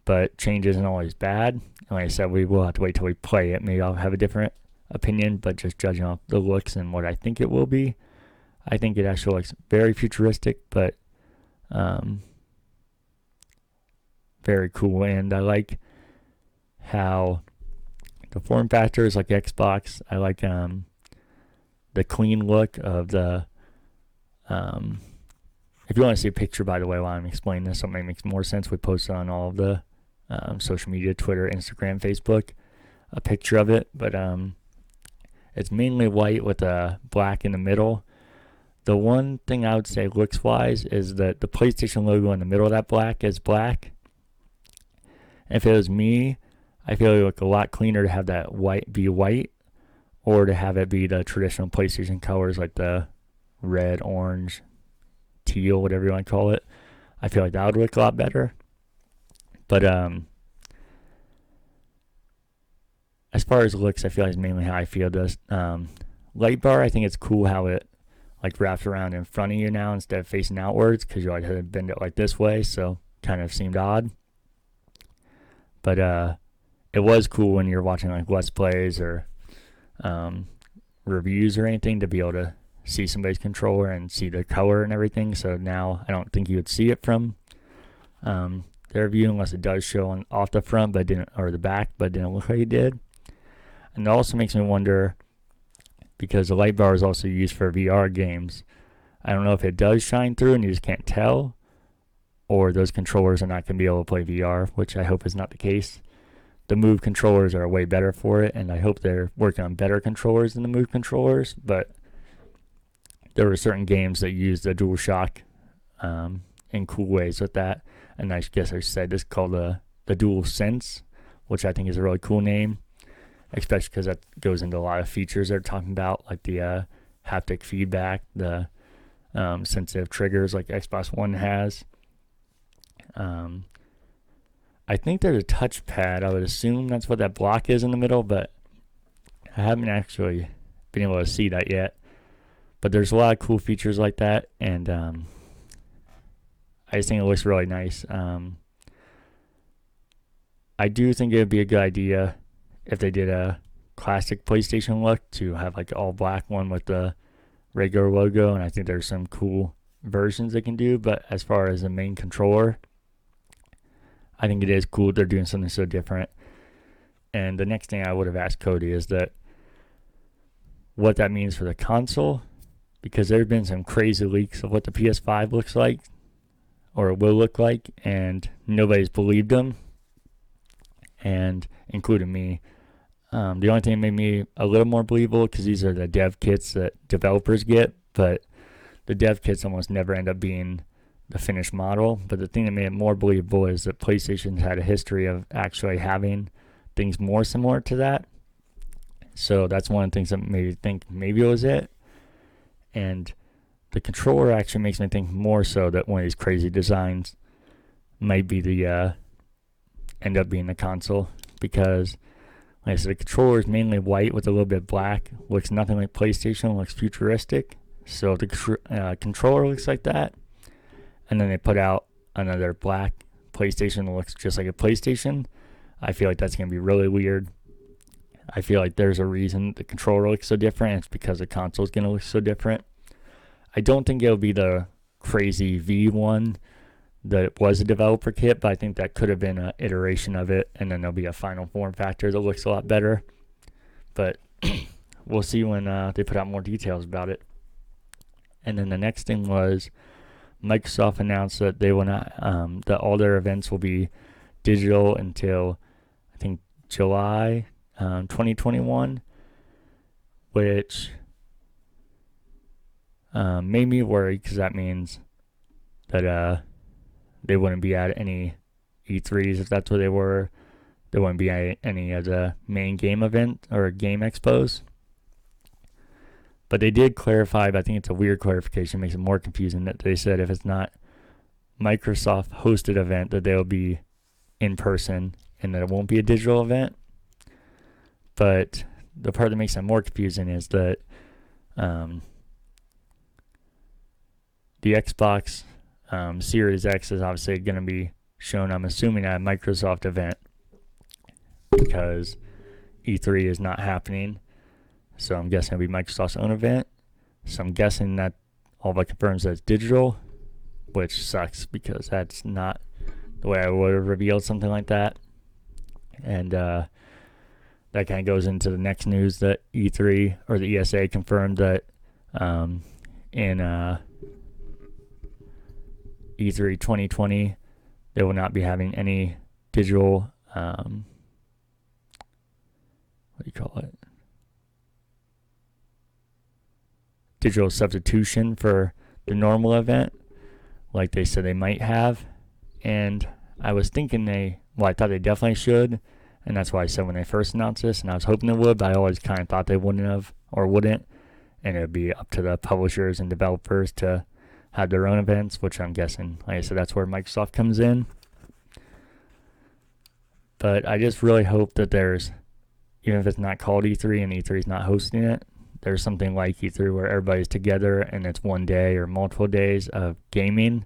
Speaker 1: But change isn't always bad. And like I said, we will have to wait till we play it. Maybe I'll have a different opinion, but just judging off the looks and what I think it will be, I think it actually looks very futuristic, but very cool. And I like how the form factor is like Xbox. I like the clean look of the if you want to see a picture, by the way, while I'm explaining this, something that makes more sense, we posted on all of the social media, Twitter, Instagram, Facebook, a picture of it. But it's mainly white with a black in the middle. The one thing I would say looks wise is that the PlayStation logo in the middle of that black is black. And if it was me, I feel it would look a lot cleaner to have that white be white, or to have it be the traditional PlayStation colors like the red, orange, teal, whatever you want to call it. I feel like that would look a lot better. But as far as looks, I feel like it's mainly how I feel this. Light bar, I think it's cool how it like wraps around in front of you now instead of facing outwards, because you always had to bend it like this way, so kind of seemed odd. But it was cool when you're watching like Let's Plays or reviews or anything to be able to see somebody's controller and see the color and everything. So now I don't think you would see it from their view unless it does show on off the front, but didn't, or the back, but didn't look like it did. And it also makes me wonder, because the light bar is also used for VR games, I don't know if it does shine through and you just can't tell, or those controllers are not going to be able to play VR, which I hope is not the case. The Move controllers are way better for it, and I hope they're working on better controllers than the Move controllers, but there were certain games that used the DualShock in cool ways with that. And I guess I said this is called the DualSense, which I think is a really cool name, especially because that goes into a lot of features they're talking about, like the haptic feedback, the sensitive triggers like Xbox One has. I think there's a touchpad. I would assume that's what that block is in the middle, but I haven't actually been able to see that yet. But there's a lot of cool features like that, and I just think it looks really nice. I do think it would be a good idea if they did a classic PlayStation look to have like an all black one with the regular logo, and I think there's some cool versions they can do. But as far as the main controller, I think it is cool they're doing something so different. And the next thing I would have asked Cody is that what that means for the console, because there have been some crazy leaks of what the PS5 looks like or will look like, and nobody's believed them, and including me. The only thing that made me a little more believable, because these are the dev kits that developers get, but the dev kits almost never end up being the finished model. But the thing that made it more believable is that PlayStation's had a history of actually having things more similar to that. So that's one of the things that made me think maybe it was it. And the controller actually makes me think more so that one of these crazy designs might be the end up being the console, because like I said, the controller is mainly white with a little bit of black. Looks nothing like PlayStation. Looks futuristic. So if the controller looks like that, and then they put out another black PlayStation that looks just like a PlayStation, I feel like that's going to be really weird. I feel like there's a reason the controller looks so different. It's because the console is going to look so different. I don't think it'll be the crazy V1 that was a developer kit, but I think that could have been an iteration of it, and then there'll be a final form factor that looks a lot better. But we'll see when they put out more details about it. And then the next thing was Microsoft announced that they will not, that all their events will be digital until I think July 2021, which made me worry, because that means that they wouldn't be at any E3s if that's what they were. There wouldn't be any of the main game event or game expos. But they did clarify, but I think it's a weird clarification, makes it more confusing, that they said if it's not Microsoft hosted event, that they'll be in person and that it won't be a digital event. But the part that makes it more confusing is that the Xbox Series X is obviously going to be shown, I'm assuming, at a Microsoft event, because E3 is not happening. So I'm guessing it'll be Microsoft's own event. So I'm guessing that all that confirms that it's digital, which sucks, because that's not the way I would have revealed something like that. And that kind of goes into the next news that E3 or the ESA confirmed that in E3 2020 they will not be having any digital what do you call it? Digital substitution for the normal event, like they said they might have. And I was thinking I thought they definitely should, and that's why I said when they first announced this, and I was hoping they would, but I always kind of thought they wouldn't have or wouldn't, and it would be up to the publishers and developers to have their own events, which I'm guessing, like I said, that's where Microsoft comes in. But I just really hope that there's, even if it's not called E3 and E3 is not hosting it, there's something like E3 where everybody's together and it's one day or multiple days of gaming,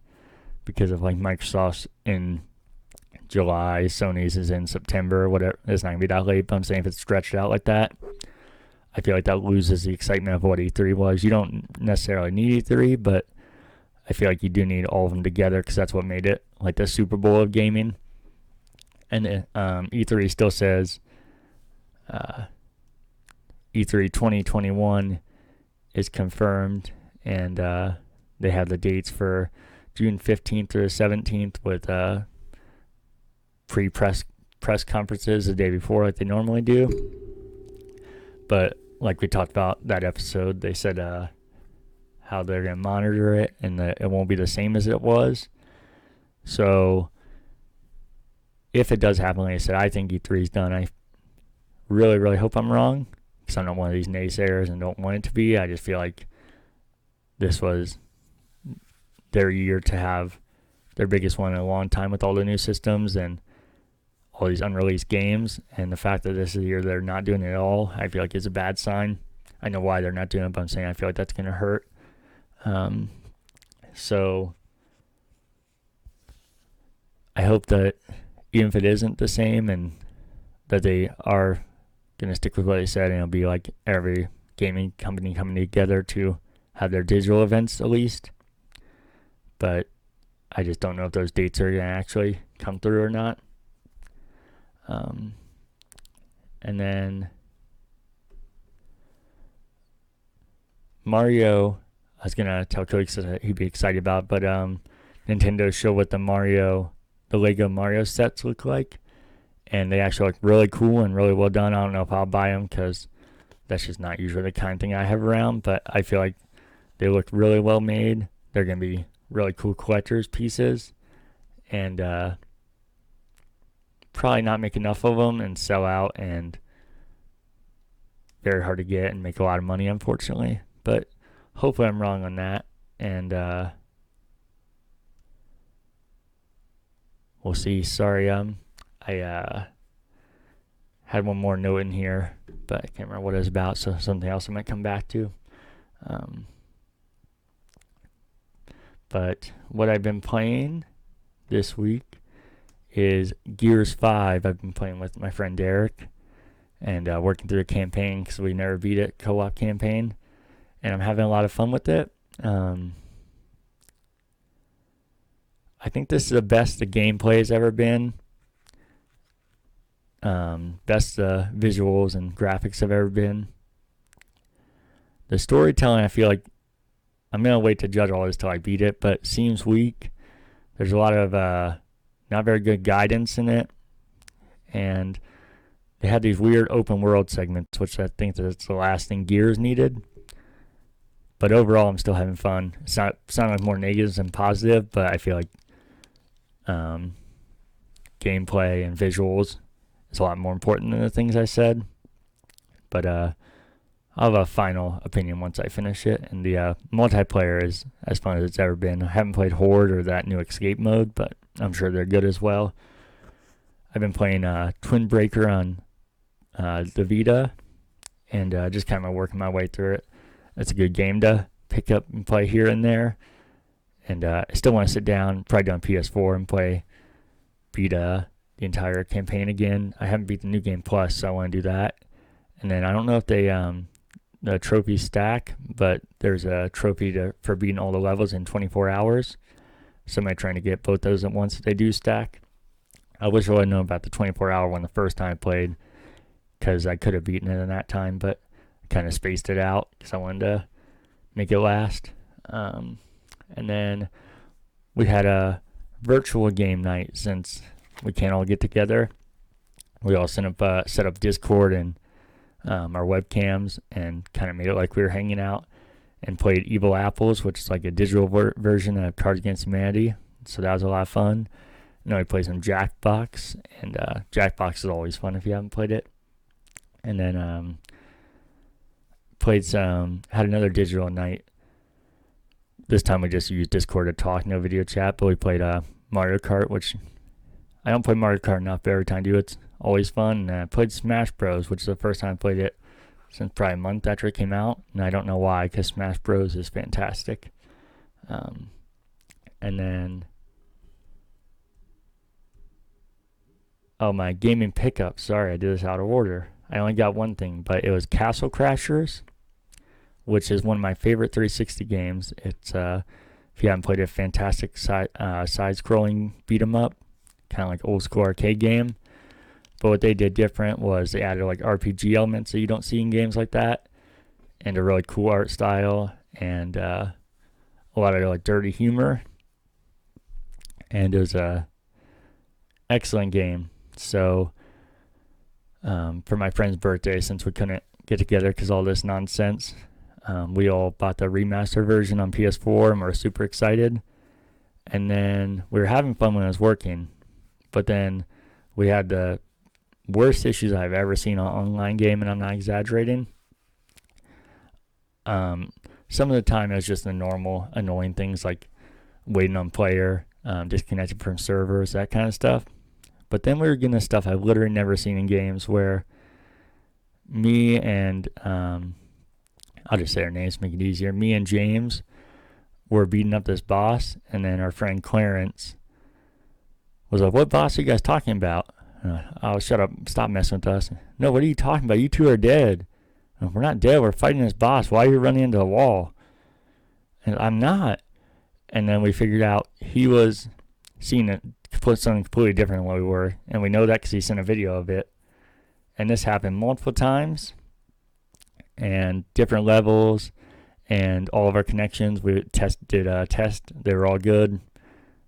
Speaker 1: because of like Microsoft's in July, Sony's is in September, whatever. It's not going to be that late, but I'm saying if it's stretched out like that, I feel like that loses the excitement of what E3 was. You don't necessarily need E3, but I feel like you do need all of them together, because that's what made it like the Super Bowl of gaming. And E3 still says E3 2021 is confirmed, and they have the dates for June 15th through the 17th with pre-press conferences the day before like they normally do. But like we talked about that episode, they said how they're going to monitor it and that it won't be the same as it was. So if it does happen, like I said, I think E3 is done. I really, really hope I'm wrong, because I'm not one of these naysayers and don't want it to be. I just feel like this was their year to have their biggest one in a long time with all the new systems and all these unreleased games. And the fact that this is the year they're not doing it at all, I feel like is a bad sign. I know why they're not doing it, but I'm saying I feel like that's going to hurt. So I hope that even if it isn't the same, and that they are going to stick with what they said, and it'll be like every gaming company coming together to have their digital events at least. But I just don't know if those dates are going to actually come through or not. And then Mario, I was going to tell Cody that he'd be excited about, but Nintendo showed what the Lego Mario sets look like. And they actually look really cool and really well done. I don't know if I'll buy them because that's just not usually the kind of thing I have around, but I feel like they look really well made. They're going to be really cool collector's pieces, and probably not make enough of them and sell out, and very hard to get and make a lot of money, unfortunately. But hopefully I'm wrong on that, and we'll see. Sorry, I had one more note in here, but I can't remember what it was about, so something else I might come back to. But what I've been playing this week is Gears 5. I've been playing with my friend Derek and working through a campaign because we never beat it, co-op campaign, and I'm having a lot of fun with it. I think this is the best the gameplay has ever been. Best the visuals and graphics have ever been. The storytelling, I feel like I'm going to wait to judge all this till I beat it, but it seems weak. There's a lot of not very good guidance in it, and they had these weird open world segments, which I think that's the last thing Gears needed. But overall, I'm still having fun. It's not sounding like more negatives than positive, but I feel like gameplay and visuals is a lot more important than the things I said. But I'll have a final opinion once I finish it. And the multiplayer is as fun as it's ever been. I haven't played Horde or that new escape mode, but I'm sure they're good as well. I've been playing Twin Breaker on the Vita, and just kind of working my way through it. It's a good game to pick up and play here and there. And I still want to sit down, probably on PS4, and beat the entire campaign again. I haven't beat the New Game Plus, so I want to do that. And then I don't know if they the trophies stack, but there's a trophy for beating all the levels in 24 hours. So I'm trying to get both those at once if they do stack. I wish I would have known about the 24-hour one the first time I played, because I could have beaten it in that time, but I kind of spaced it out because I wanted to make it last. And then we had a virtual game night since we can't all get together. We all set up Discord and our webcams and kind of made it like we were hanging out, and played Evil Apples, which is like a digital version of Cards Against Humanity. So that was a lot of fun. And then we played some Jackbox, and Jackbox is always fun if you haven't played it. And then had another digital night. This time we just used Discord to talk, no video chat, but we played Mario Kart, which I don't play Mario Kart enough, but every time I do it's always fun. And I played Smash Bros, which is the first time I played it since probably a month after it came out, and I don't know why, because Smash Bros is fantastic. And then my gaming pickup, sorry, I did this out of order. I only got one thing, but it was Castle Crashers, which is one of my favorite 360 games. It's if you haven't played it, fantastic side-scrolling beat-em-up, kind of like old school arcade game. But what they did different was they added like RPG elements that you don't see in games like that, and a really cool art style, and a lot of like dirty humor. And it was a excellent game. So for my friend's birthday, since we couldn't get together because all this nonsense, we all bought the remaster version on PS4, and we're super excited. And then we were having fun when it was working, but then we had the worst issues I've ever seen on an online game, and I'm not exaggerating. Some of the time it was just the normal annoying things like waiting on player, disconnected from servers, that kind of stuff. But then we were getting the stuff I've literally never seen in games, where me and I'll just say our names to make it easier. Me and James were beating up this boss, and then our friend Clarence was like, "What boss are you guys talking about?" Oh, shut up. Stop messing with us. No, what are you talking about? You two are dead. We're not dead. We're fighting this boss. Why are you running into a wall? And I'm not. And then we figured out he was seeing it, something completely different than what we were. And we know that because he sent a video of it. And this happened multiple times and different levels. And all of our connections, we did a test. They were all good.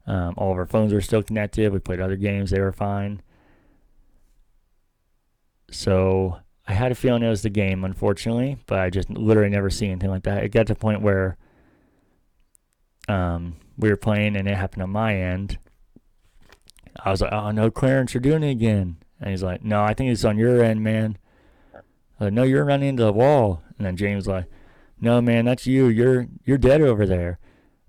Speaker 1: All of our phones were still connected. We played other games. They were fine. So I had a feeling it was the game, unfortunately, but I just literally never see anything like that. It got to the point where we were playing and it happened on my end. I was like, "Oh no, Clarence, you're doing it again." And he's like, "No, I think it's on your end, man." I was like, "No, you're running into the wall." And then James was like, "No, man, that's you. You're dead over there."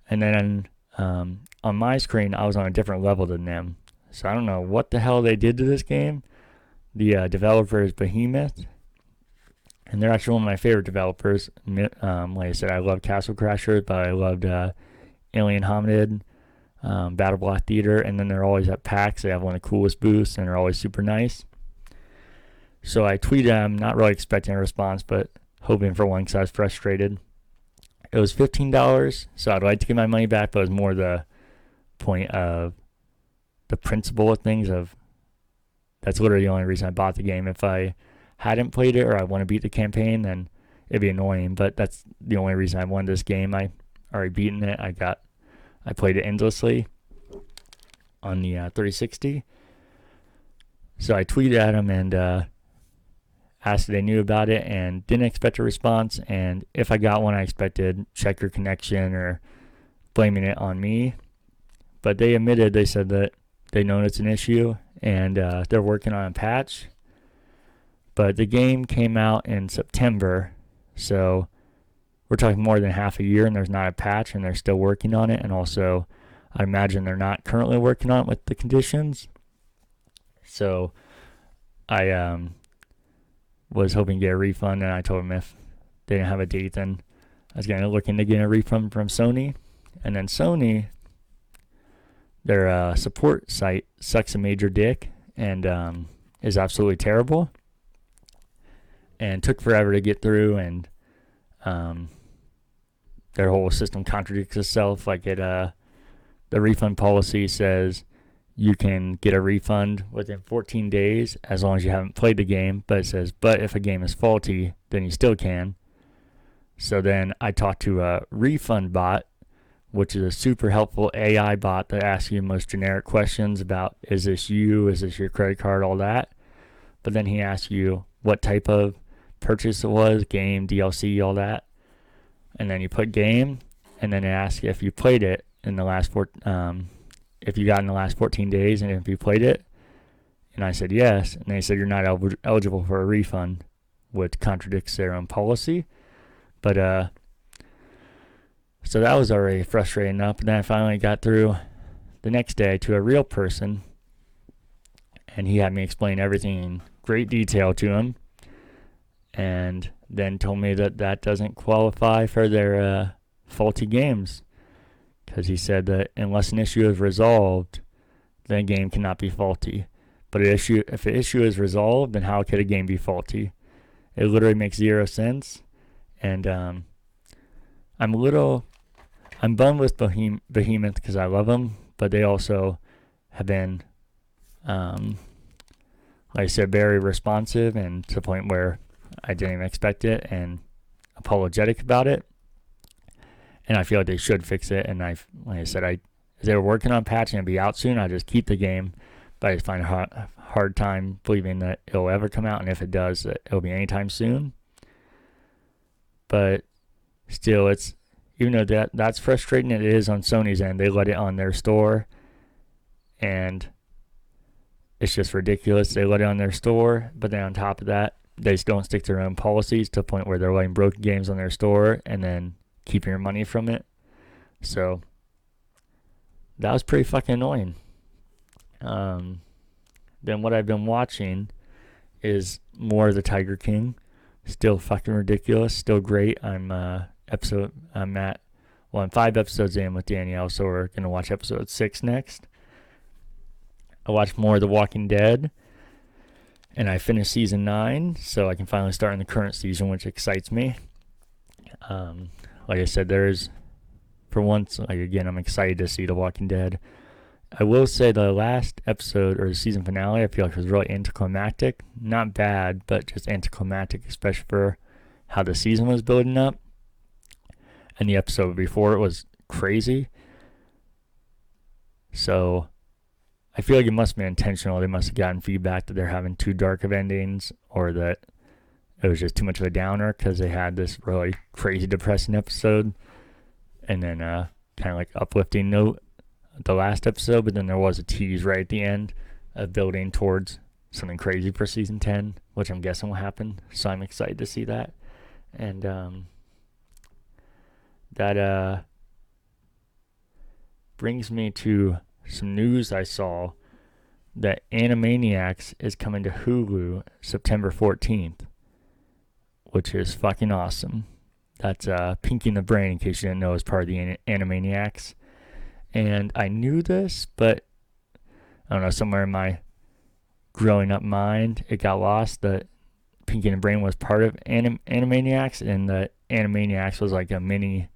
Speaker 1: And then on my screen, I was on a different level than them. So I don't know what the hell they did to this game. The developer is Behemoth, and they're actually one of my favorite developers. Like I said, I love Castle Crashers, but I loved Alien Hominid, Battle Block Theater, and then they're always at PAX. They have one of the coolest booths, and they're always super nice. So I tweeted them, not really expecting a response, but hoping for one because I was frustrated. It was $15, so I'd like to get my money back, but it was more the point of the principle of things. That's literally the only reason I bought the game. If I hadn't played it or I want to beat the campaign, then it'd be annoying, but that's the only reason I won this game. I already beaten it. I played it endlessly on the 360. So I tweeted at them and asked if they knew about it and didn't expect a response. And if I got one, I expected check your connection or blaming it on me. But they admitted, they said that they know it's an issue and they're working on a patch. But the game came out in September, so we're talking more than half a year and there's not a patch and they're still working on it. And also, I imagine they're not currently working on it with the conditions. So I was hoping to get a refund, and I told them if they didn't have a date, then I was going to look into getting a refund from Sony. And then Sony, their support site sucks a major dick and is absolutely terrible and took forever to get through, and their whole system contradicts itself. Like the refund policy says you can get a refund within 14 days as long as you haven't played the game, but it says, but if a game is faulty, then you still can. So then I talked to a refund bot, which is a super helpful AI bot that asks you most generic questions about, is this you, is this your credit card, all that. But then he asks you what type of purchase it was, game, DLC, all that. And then you put game, and then it asks if you played it in the last if you got in the last 14 days, and if you played it. And I said yes, and they said you're not eligible for a refund, which contradicts their own policy. But so that was already frustrating enough. And then I finally got through the next day to a real person, and he had me explain everything in great detail to him, and then told me that that doesn't qualify for their faulty games, because he said that unless an issue is resolved, then a game cannot be faulty. But if an issue is resolved, then how could a game be faulty? It literally makes zero sense. And I'm bummed with Behemoth because I love them, but they also have been, like I said, very responsive, and to the point where I didn't even expect it, and apologetic about it. And I feel like they should fix it. And like I said, if they were working on patching and be out soon, I'd just keep the game. But I just find a hard time believing that it'll ever come out, and if it does, it'll be anytime soon. But still, it's, even though that's frustrating, it is on Sony's end. They let it on their store, and it's just ridiculous. They let it on their store, but then on top of that, they just don't stick to their own policies to the point where they're letting broken games on their store and then keeping your money from it. So that was pretty fucking annoying. Then what I've been watching is more of the Tiger King. still fucking ridiculous, still great. I'm 5 episodes in with Danielle, so we're going to watch episode 6 next. I watched more of The Walking Dead, and I finished season 9, so I can finally start in the current season, which excites me. Like I said, for once, again, I'm excited to see The Walking Dead. I will say the last episode, or the season finale, I feel like was really anticlimactic. Not bad, but just anticlimactic, especially for how the season was building up. And the episode before it was crazy. So I feel like it must be intentional. They must have gotten feedback that they're having too dark of endings, or that it was just too much of a downer, because they had this really crazy depressing episode and then kind of like uplifting note the last episode, but then there was a tease right at the end of building towards something crazy for season 10, which I'm guessing will happen. So I'm excited to see that. And that brings me to some news I saw that Animaniacs is coming to Hulu September 14th, which is fucking awesome. That's Pinky and the Brain, in case you didn't know, is part of the Animaniacs. And I knew this, but I don't know, somewhere in my growing up mind, it got lost that Pinky and the Brain was part of Animaniacs, and that Animaniacs was like a mini,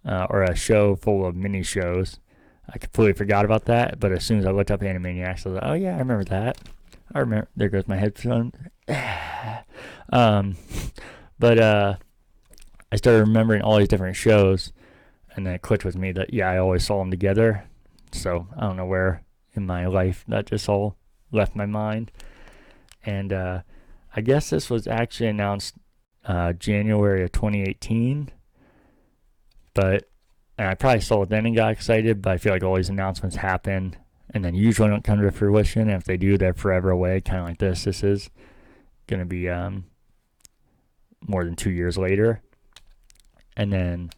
Speaker 1: or a show full of mini shows. I completely forgot about that, but as soon as I looked up Animaniacs, I was like, oh yeah, I remember that. I remember, there goes my headphone. But I started remembering all these different shows, and then it clicked with me that, yeah, I always saw them together. So I don't know where in my life that just all left my mind. And I guess this was actually announced January of 2018. And I probably saw it then and got excited, but I feel like all these announcements happen and then usually don't come to fruition. And if they do, they're forever away, kind of like this. This is going to be more than 2 years later. And then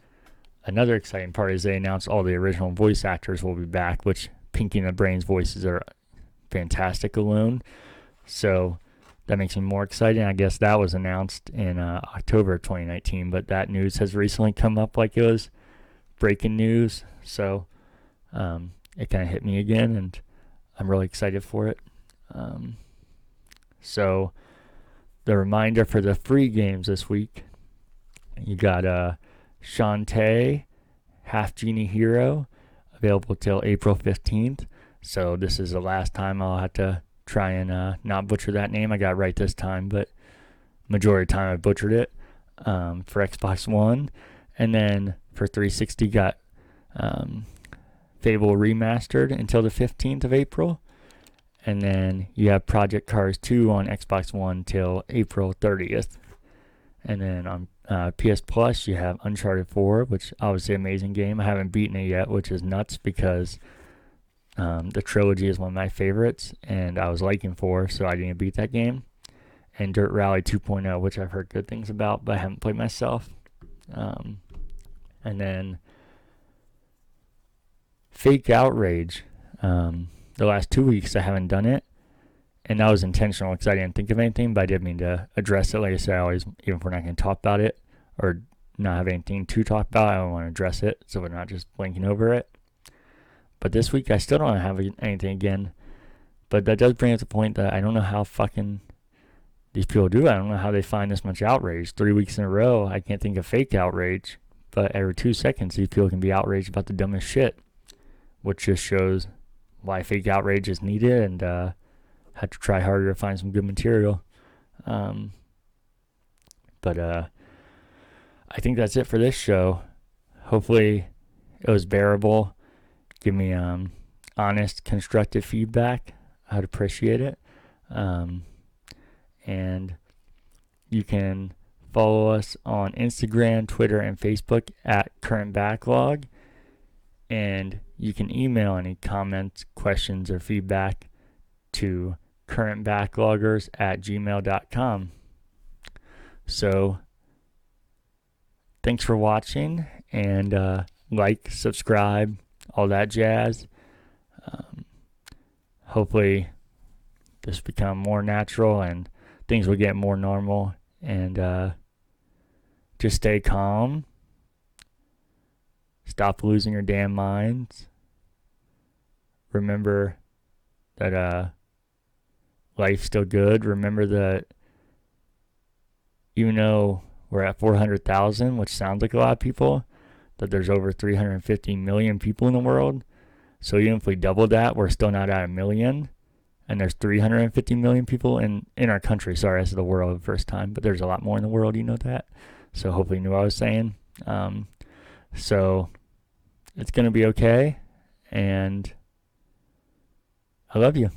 Speaker 1: another exciting part is they announced all the original voice actors will be back, which Pinky and the Brain's voices are fantastic alone. So that makes me more excited. I guess that was announced in October of 2019, but that news has recently come up like it was breaking news. So it kind of hit me again, and I'm really excited for it. So the reminder for the free games this week, you got Shantae, Half Genie Hero, available till April 15th. So this is the last time I'll have to try and not butcher that name. I got it right this time, but majority of the time I butchered it, for Xbox One. And then for 360 got Fable Remastered until the 15th of April. And then you have Project Cars 2 on Xbox One till April 30th. And then on PS Plus, you have Uncharted 4, which obviously an amazing game. I haven't beaten it yet, which is nuts because the trilogy is one of my favorites, and I was liking 4, so I didn't beat that game. And Dirt Rally 2.0, which I've heard good things about, but I haven't played myself. And then Fake Outrage. The last 2 weeks I haven't done it, and that was intentional because I didn't think of anything, but I did mean to address it. Like I said, I always, even if we're not going to talk about it or not have anything to talk about, I want to address it so we're not just blinking over it. But this week I still don't have anything again. But that does bring up the point that I don't know how fucking these people do it. I don't know how they find this much outrage. 3 weeks in a row, I can't think of fake outrage. But every 2 seconds, these people can be outraged about the dumbest shit, which just shows why fake outrage is needed, and have to try harder to find some good material. But I think that's it for this show. Hopefully it was bearable. Give me honest, constructive feedback. I'd appreciate it. And you can follow us on Instagram, Twitter, and Facebook at currentbacklog. And you can email any comments, questions, or feedback to currentbackloggers@gmail.com. So thanks for watching, and like, subscribe, all that jazz. Hopefully this become more natural and things will get more normal And just stay calm. Stop losing your damn minds. Remember that life's still good. Remember that even though we're at 400,000, which sounds like a lot of people, that there's over 350 million people in the world. So even if we double that, we're still not at a million. And there's 350 million people in our country. Sorry, I said the world the first time, but there's a lot more in the world, you know that. So hopefully you knew what I was saying. So it's going to be okay. And I love you.